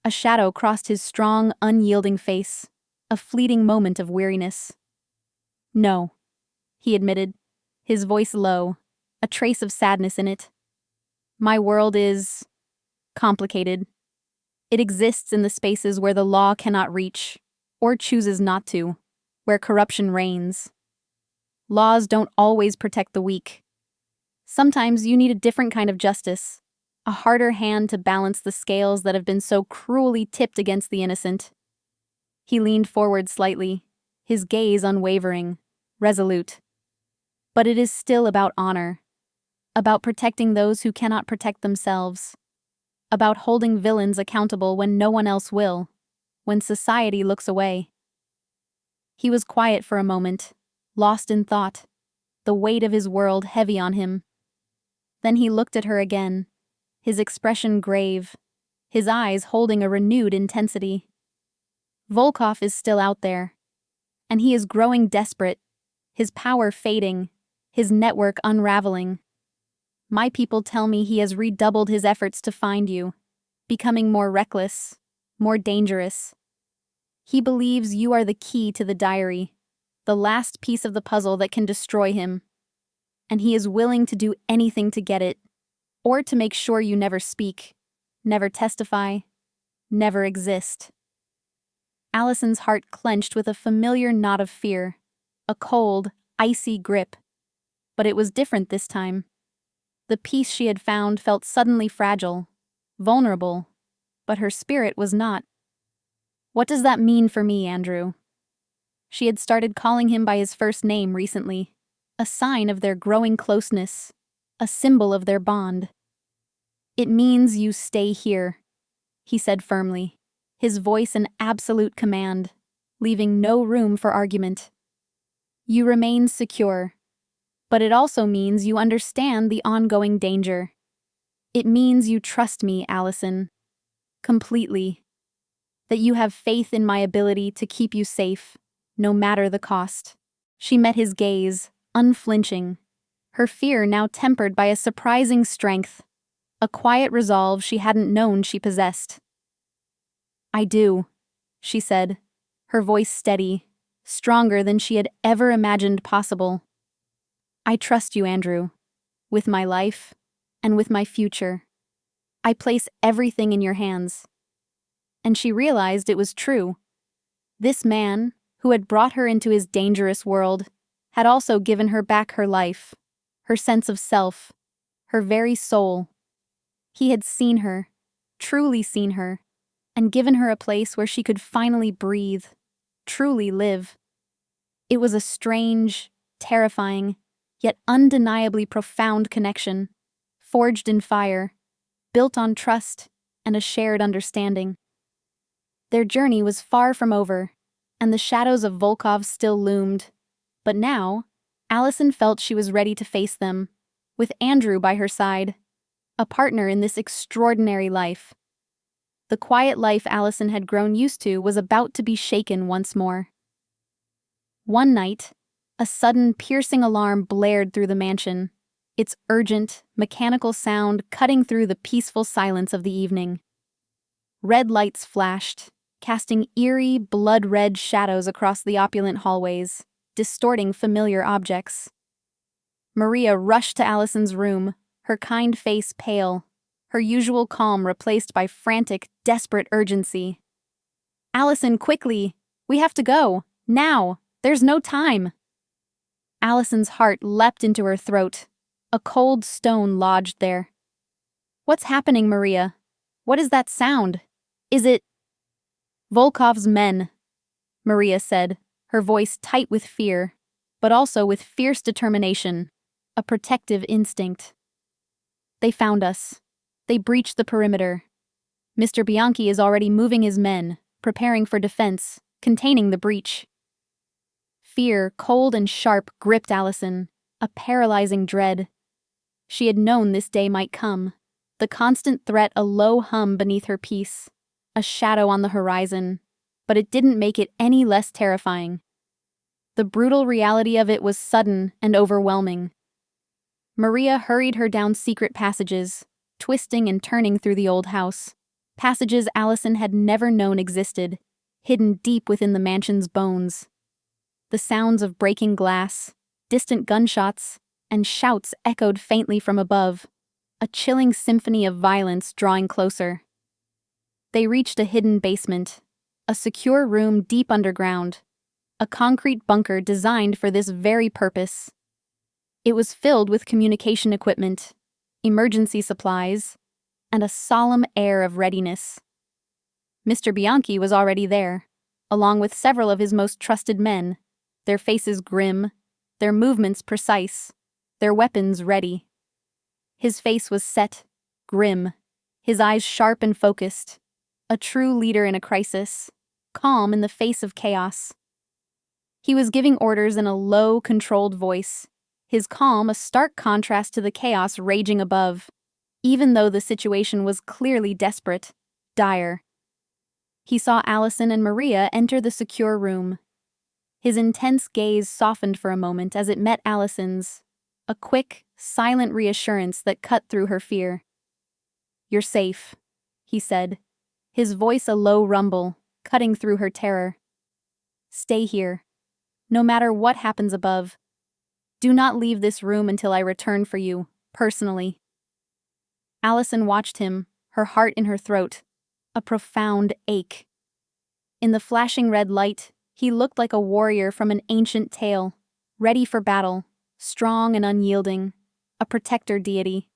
A: A shadow crossed his strong, unyielding face, a fleeting moment of weariness. "No," he admitted, his voice low, a trace of sadness in it. "My world is complicated. It exists in the spaces where the law cannot reach, or chooses not to, where corruption reigns. Laws don't always protect the weak. Sometimes you need a different kind of justice, a harder hand to balance the scales that have been so cruelly tipped against the innocent. He leaned forward slightly, his gaze unwavering, resolute. But it is still about honor, about protecting those who cannot protect themselves, about holding villains accountable when no one else will, when society looks away. He was quiet for a moment, lost in thought, the weight of his world heavy on him. Then he looked at her again, his expression grave, his eyes holding a renewed intensity. Volkov is still out there, and he is growing desperate, his power fading, his network unraveling. My people tell me he has redoubled his efforts to find you, becoming more reckless, more dangerous. He believes you are the key to the diary, the last piece of the puzzle that can destroy him. And he is willing to do anything to get it, or to make sure you never speak, never testify, never exist. Allison's heart clenched with a familiar knot of fear, a cold, icy grip. But it was different this time. The peace she had found felt suddenly fragile, vulnerable, but her spirit was not. What does that mean for me, Andrew? She had started calling him by his first name recently, a sign of their growing closeness, a symbol of their bond. It means you stay here, he said firmly, his voice an absolute command, leaving no room for argument. You remain secure, but it also means you understand the ongoing danger. It means you trust me, Allison, completely, that you have faith in my ability to keep you safe, no matter the cost. She met his gaze, unflinching, her fear now tempered by a surprising strength, a quiet resolve she hadn't known she possessed. I do, she said, her voice steady, stronger than she had ever imagined possible. I trust you, Andrew, with my life and with my future. I place everything in your hands. And she realized it was true. This man, who had brought her into his dangerous world, had also given her back her life, her sense of self, her very soul. He had seen her, truly seen her, and given her a place where she could finally breathe, truly live. It was a strange, terrifying, yet undeniably profound connection, forged in fire, built on trust and a shared understanding. Their journey was far from over, and the shadows of Volkov still loomed. But now, Allison felt she was ready to face them, with Andrew by her side, a partner in this extraordinary life. The quiet life Allison had grown used to was about to be shaken once more. One night, a sudden, piercing alarm blared through the mansion, its urgent, mechanical sound cutting through the peaceful silence of the evening. Red lights flashed, casting eerie, blood-red shadows across the opulent hallways, distorting familiar objects. Maria rushed to Allison's room, her kind face pale, her usual calm replaced by frantic, desperate urgency. Allison, quickly! We have to go! Now! There's no time! Allison's heart leapt into her throat. A cold stone lodged there. What's happening, Maria? What is that sound? Is it... Volkov's men, Maria said, her voice tight with fear, but also with fierce determination, a protective instinct. They found us. They breached the perimeter. Mr. Bianchi is already moving his men, preparing for defense, containing the breach. Fear, cold and sharp, gripped Allison, a paralyzing dread. She had known this day might come, the constant threat a low hum beneath her peace, a shadow on the horizon, but it didn't make it any less terrifying. The brutal reality of it was sudden and overwhelming. Maria hurried her down secret passages, twisting and turning through the old house, passages Allison had never known existed, hidden deep within the mansion's bones. The sounds of breaking glass, distant gunshots, and shouts echoed faintly from above, a chilling symphony of violence drawing closer. They reached a hidden basement, a secure room deep underground, a concrete bunker designed for this very purpose. It was filled with communication equipment, emergency supplies, and a solemn air of readiness. Mr. Bianchi was already there, along with several of his most trusted men, their faces grim, their movements precise, their weapons ready. His face was set, grim, his eyes sharp and focused, a true leader in a crisis, calm in the face of chaos. He was giving orders in a low, controlled voice, his calm a stark contrast to the chaos raging above, even though the situation was clearly desperate, dire. He saw Allison and Maria enter the secure room. His intense gaze softened for a moment as it met Allison's, a quick, silent reassurance that cut through her fear. "You're safe," he said, his voice a low rumble, cutting through her terror. "Stay here. No matter what happens above. Do not leave this room until I return for you, personally." Allison watched him, her heart in her throat, a profound ache. In the flashing red light, he looked like a warrior from an ancient tale, ready for battle, strong and unyielding, a protector deity.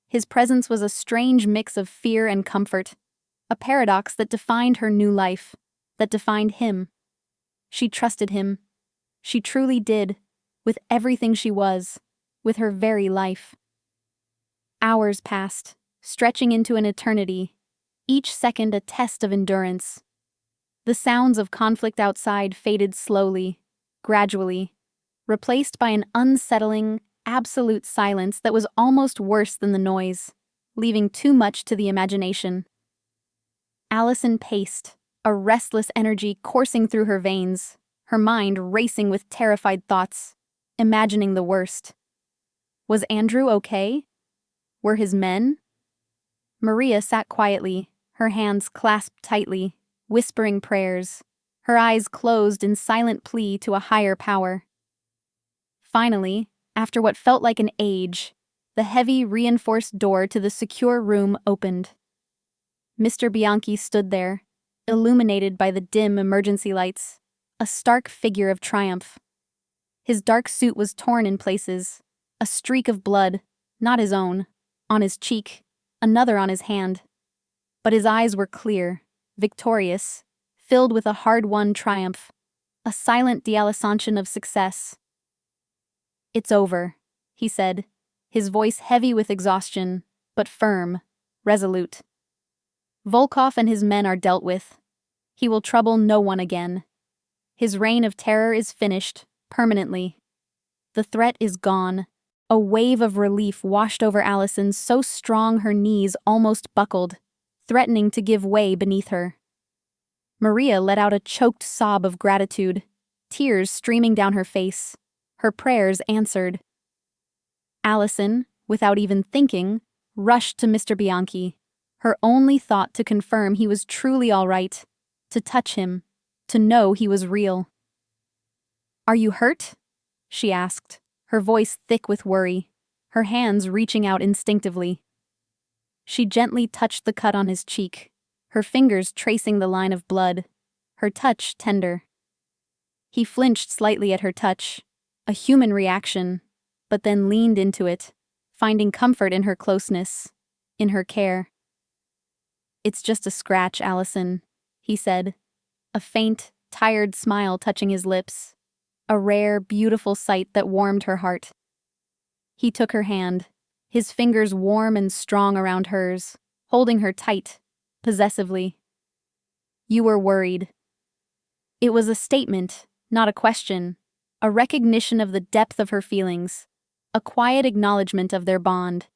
A: His presence was a strange mix of fear and comfort, a paradox that defined her new life, that defined him. She trusted him. She truly did, with everything she was, with her very life. Hours passed, stretching into an eternity, each second a test of endurance. The sounds of conflict outside faded slowly, gradually, replaced by an unsettling, absolute silence that was almost worse than the noise, leaving too much to the imagination. Allison paced, a restless energy coursing through her veins, her mind racing with terrified thoughts, imagining the worst. Was Andrew okay? Were his men? Maria sat quietly, her hands clasped tightly, whispering prayers, her eyes closed in silent plea to a higher power. Finally, after what felt like an age, the heavy, reinforced door to the secure room opened. Mr. Bianchi stood there, illuminated by the dim emergency lights, a stark figure of triumph. His dark suit was torn in places, a streak of blood, not his own, on his cheek, another on his hand. But his eyes were clear, victorious, filled with a hard-won triumph, a silent dealisation of success. "It's over," he said, his voice heavy with exhaustion, but firm, resolute. "Volkov and his men are dealt with. He will trouble no one again. His reign of terror is finished, permanently. The threat is gone." A wave of relief washed over Allison so strong her knees almost buckled, threatening to give way beneath her. Maria let out a choked sob of gratitude, tears streaming down her face, her prayers answered. Allison, without even thinking, rushed to Mr. Bianchi, her only thought to confirm he was truly all right, to touch him, to know he was real. "Are you hurt?" she asked, her voice thick with worry, her hands reaching out instinctively. She gently touched the cut on his cheek, her fingers tracing the line of blood, her touch tender. He flinched slightly at her touch, a human reaction, but then leaned into it, finding comfort in her closeness, in her care. "It's just a scratch, Allison," he said, a faint, tired smile touching his lips, a rare, beautiful sight that warmed her heart. He took her hand, his fingers warm and strong around hers, holding her tight, possessively. "You were worried." It was a statement, not a question, a recognition of the depth of her feelings, a quiet acknowledgement of their bond.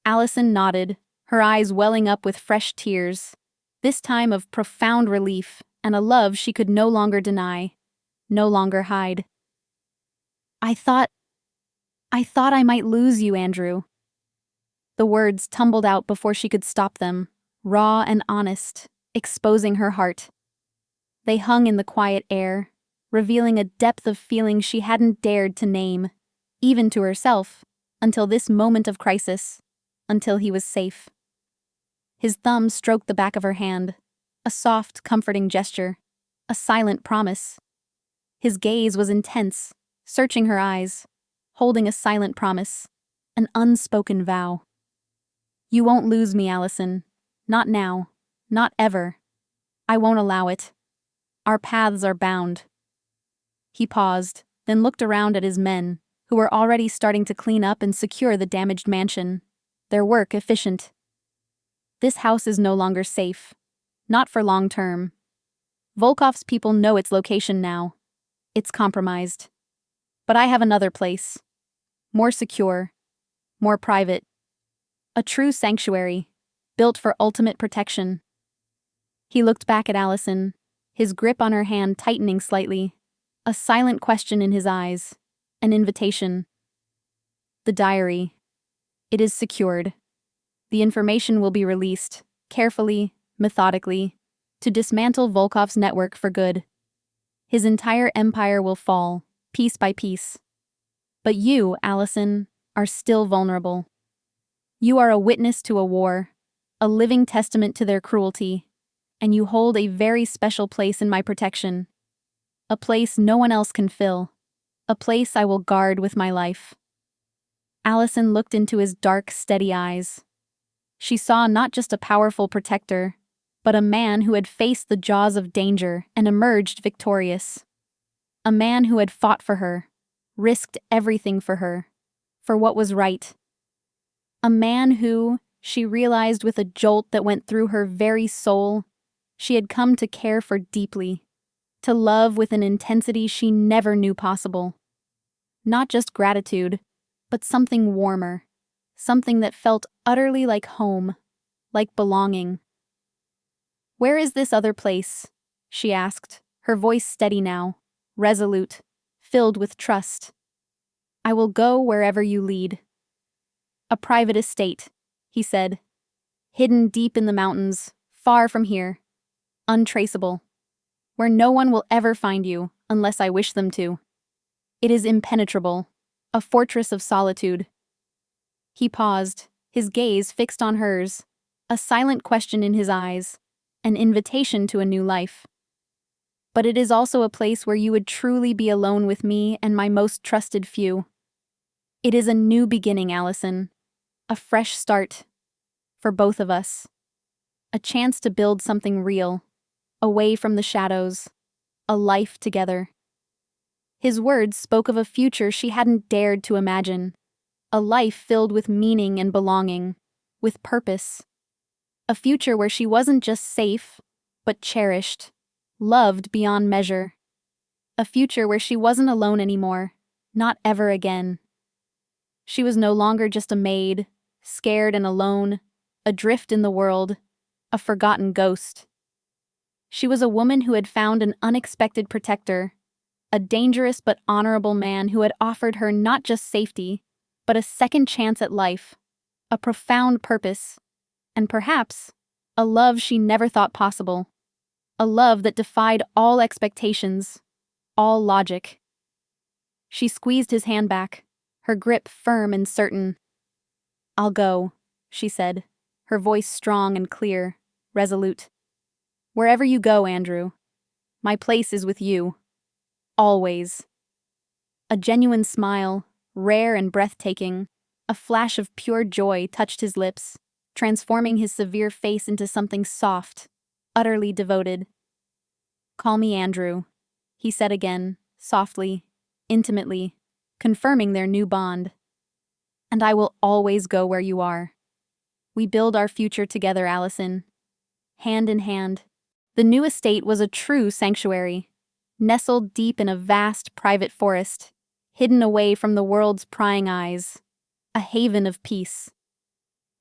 A: Allison nodded, her eyes welling up with fresh tears, this time of profound relief and a love she could no longer deny, no longer hide. I thought I might lose you, Andrew." The words tumbled out before she could stop them, raw and honest, exposing her heart. They hung in the quiet air, revealing a depth of feeling she hadn't dared to name, even to herself, until this moment of crisis, until he was safe. His thumb stroked the back of her hand, a soft, comforting gesture, a silent promise. His gaze was intense, searching her eyes, holding a silent promise, an unspoken vow. You won't lose me, Allison. Not now. Not ever. I won't allow it. Our paths are bound. He paused, then looked around at his men, who were already starting to clean up and secure the damaged mansion. Their work efficient. This house is no longer safe. Not for long term. Volkov's people know its location now. It's compromised. But I have another place. More secure. More private. A true sanctuary, built for ultimate protection. He looked back at Allison, his grip on her hand tightening slightly, a silent question in his eyes, an invitation. The diary. It is secured. The information will be released, carefully, methodically, to dismantle Volkov's network for good. His entire empire will fall, piece by piece. But you, Allison, are still vulnerable. You are a witness to a war, a living testament to their cruelty, and you hold a very special place in my protection. A place no one else can fill. A place I will guard with my life. Allison looked into his dark, steady eyes. She saw not just a powerful protector, but a man who had faced the jaws of danger and emerged victorious. A man who had fought for her, risked everything for what was right. A man who, she realized with a jolt that went through her very soul, she had come to care for deeply, to love with an intensity she never knew possible. Not just gratitude, but something warmer, something that felt utterly like home, like belonging. "Where is this other place?" she asked, her voice steady now, resolute, filled with trust. "I will go wherever you lead." "A private estate," he said, "hidden deep in the mountains, far from here, untraceable, where no one will ever find you unless I wish them to. It is impenetrable, a fortress of solitude." He paused, his gaze fixed on hers, a silent question in his eyes, an invitation to a new life. "But it is also a place where you would truly be alone with me and my most trusted few. It is a new beginning, Allison, a fresh start, for both of us. A chance to build something real, away from the shadows, a life together." His words spoke of a future she hadn't dared to imagine, a life filled with meaning and belonging, with purpose. A future where she wasn't just safe, but cherished, loved beyond measure. A future where she wasn't alone anymore, not ever again. She was no longer just a maid, scared and alone, adrift in the world, a forgotten ghost. She was a woman who had found an unexpected protector, a dangerous but honorable man who had offered her not just safety, but a second chance at life, a profound purpose, and perhaps a love she never thought possible, a love that defied all expectations, all logic. She squeezed his hand back, her grip firm and certain. "I'll go," she said, her voice strong and clear, resolute. "Wherever you go, Andrew, my place is with you. Always." A genuine smile, rare and breathtaking, a flash of pure joy touched his lips, transforming his severe face into something soft, utterly devoted. "Call me Andrew," he said again, softly, intimately, confirming their new bond. "And I will always go where you are. We build our future together, Allison. Hand in hand." The new estate was a true sanctuary, nestled deep in a vast private forest, hidden away from the world's prying eyes, a haven of peace.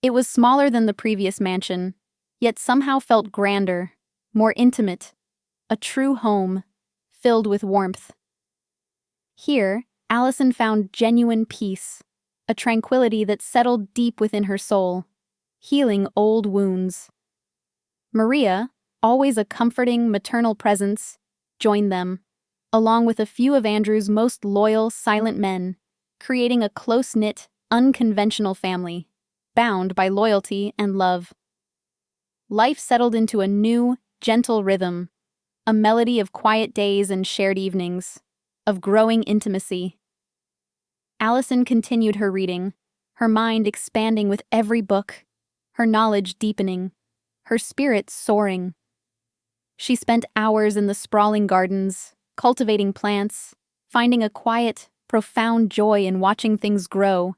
A: It was smaller than the previous mansion, yet somehow felt grander, more intimate, a true home, filled with warmth. Here, Allison found genuine peace, a tranquility that settled deep within her soul, healing old wounds. Maria, always a comforting maternal presence, joined them, along with a few of Andrew's most loyal, silent men, creating a close-knit, unconventional family, bound by loyalty and love. Life settled into a new, gentle rhythm, a melody of quiet days and shared evenings, of growing intimacy. Allison continued her reading, her mind expanding with every book, her knowledge deepening, her spirit soaring. She spent hours in the sprawling gardens, cultivating plants, finding a quiet, profound joy in watching things grow,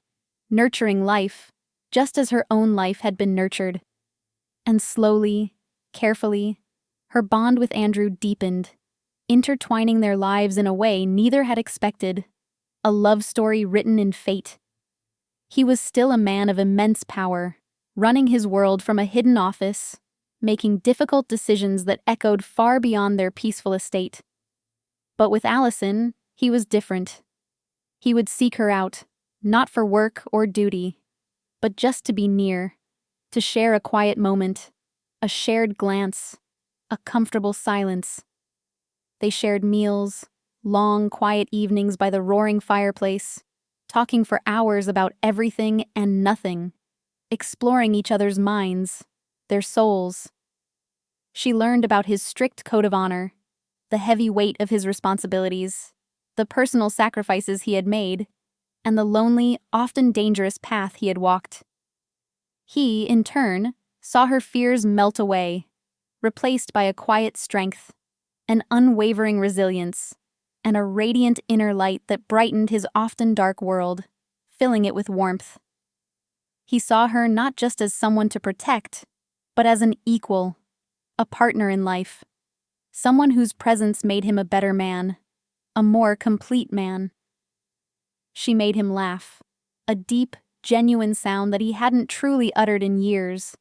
A: nurturing life, just as her own life had been nurtured. And slowly, carefully, her bond with Andrew deepened, intertwining their lives in a way neither had expected, a love story written in fate. He was still a man of immense power, running his world from a hidden office, making difficult decisions that echoed far beyond their peaceful estate. But with Allison, he was different. He would seek her out, not for work or duty, but just to be near, to share a quiet moment, a shared glance, a comfortable silence. They shared meals, long, quiet evenings by the roaring fireplace, talking for hours about everything and nothing, exploring each other's minds, their souls. She learned about his strict code of honor, the heavy weight of his responsibilities, the personal sacrifices he had made, and the lonely, often dangerous path he had walked. He, in turn, saw her fears melt away, replaced by a quiet strength, an unwavering resilience, and a radiant inner light that brightened his often dark world, filling it with warmth. He saw her not just as someone to protect, but as an equal, a partner in life, someone whose presence made him a better man, a more complete man. She made him laugh, a deep, genuine sound that he hadn't truly uttered in years,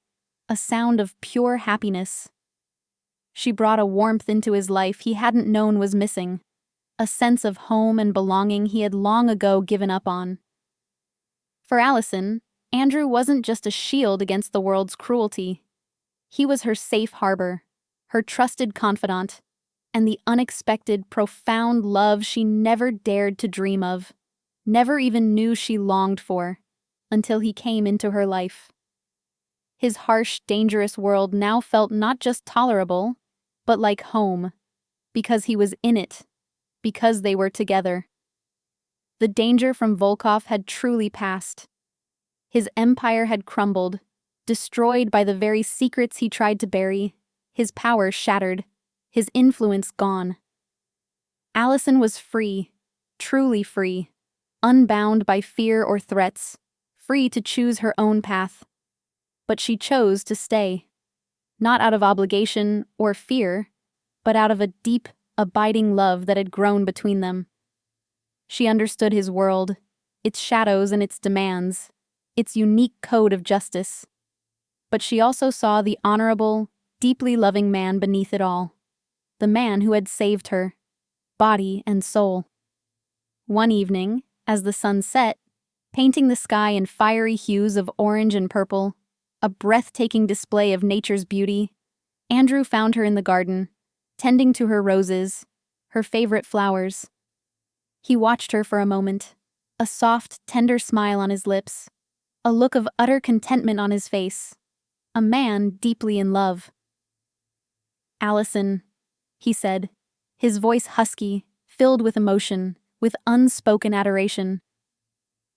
A: a sound of pure happiness. She brought a warmth into his life he hadn't known was missing, a sense of home and belonging he had long ago given up on. For Allison, Andrew wasn't just a shield against the world's cruelty. He was her safe harbor, her trusted confidant, and the unexpected, profound love she never dared to dream of, never even knew she longed for, until he came into her life. His harsh, dangerous world now felt not just tolerable, but like home, because he was in it, because they were together. The danger from Volkov had truly passed. His empire had crumbled, destroyed by the very secrets he tried to bury, his power shattered, his influence gone. Allison was free, truly free, unbound by fear or threats, free to choose her own path. But she chose to stay, not out of obligation or fear, but out of a deep, abiding love that had grown between them. She understood his world, its shadows and its demands, its unique code of justice. But she also saw the honorable, deeply loving man beneath it all, the man who had saved her, body and soul. One evening, as the sun set, painting the sky in fiery hues of orange and purple, a breathtaking display of nature's beauty, Andrew found her in the garden, tending to her roses, her favorite flowers. He watched her for a moment, a soft, tender smile on his lips, a look of utter contentment on his face, a man deeply in love. "Allison," he said, his voice husky, filled with emotion, with unspoken adoration.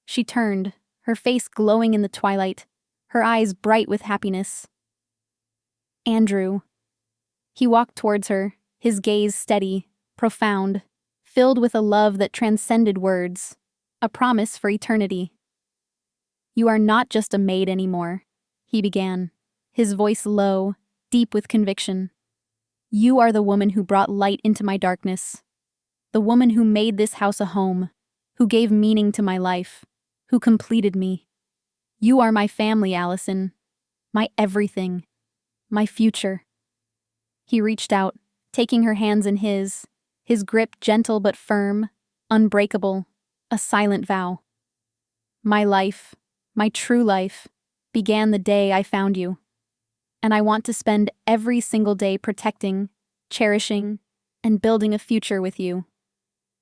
A: She turned, her face glowing in the twilight, her eyes bright with happiness. "Andrew." He walked towards her, his gaze steady, profound, filled with a love that transcended words, a promise for eternity. "You are not just a maid anymore," he began, his voice low, deep with conviction. "You are the woman who brought light into my darkness, the woman who made this house a home, who gave meaning to my life, who completed me. You are my family, Allison, my everything, my future." He reached out, taking her hands in his grip gentle but firm, unbreakable, a silent vow. "My life, my true life, began the day I found you, and I want to spend every single day protecting, cherishing, and building a future with you.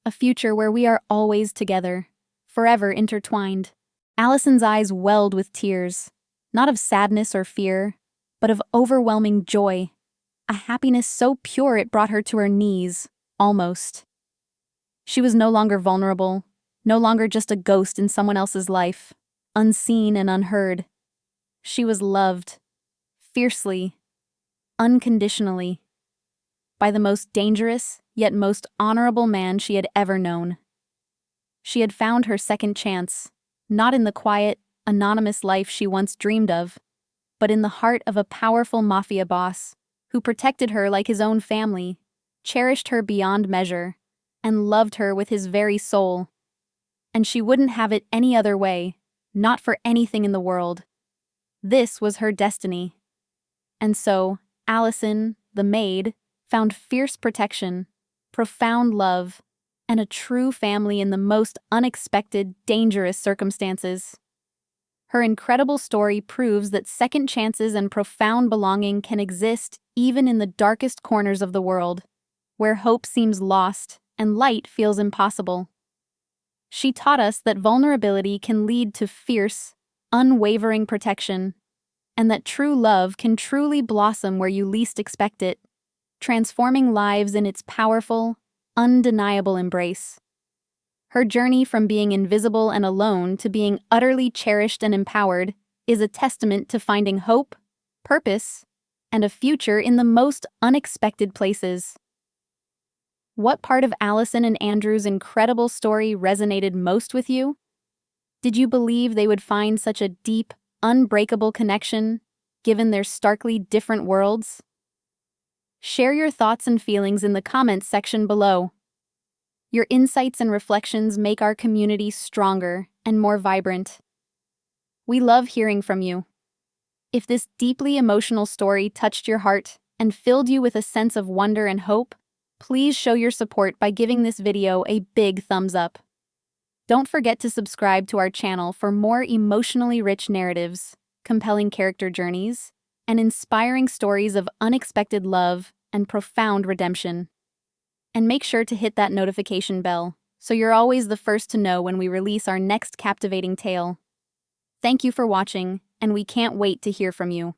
A: A future where we are always together, forever intertwined." Allison's eyes welled with tears, not of sadness or fear, but of overwhelming joy, a happiness so pure it brought her to her knees, almost. She was no longer vulnerable, no longer just a ghost in someone else's life, unseen and unheard. She was loved, fiercely, unconditionally, by the most dangerous yet most honorable man she had ever known. She had found her second chance, not in the quiet, anonymous life she once dreamed of, but in the heart of a powerful mafia boss who protected her like his own family, cherished her beyond measure, and loved her with his very soul. And she wouldn't have it any other way, not for anything in the world. This was her destiny. And so, Allison, the maid, found fierce protection, profound love, and a true family in the most unexpected, dangerous circumstances. Her incredible story proves that second chances and profound belonging can exist even in the darkest corners of the world, where hope seems lost and light feels impossible. She taught us that vulnerability can lead to fierce, unwavering protection, and that true love can truly blossom where you least expect it, transforming lives in its powerful, undeniable embrace. Her journey from being invisible and alone to being utterly cherished and empowered is a testament to finding hope, purpose, and a future in the most unexpected places. What part of Allison and Andrew's incredible story resonated most with you? Did you believe they would find such a deep, unbreakable connection, given their starkly different worlds? Share your thoughts and feelings in the comments section below. Your insights and reflections make our community stronger and more vibrant. We love hearing from you. If this deeply emotional story touched your heart and filled you with a sense of wonder and hope, please show your support by giving this video a big thumbs up. Don't forget to subscribe to our channel for more emotionally rich narratives, compelling character journeys, and inspiring stories of unexpected love and profound redemption. And make sure to hit that notification bell so you're always the first to know when we release our next captivating tale. Thank you for watching, and we can't wait to hear from you.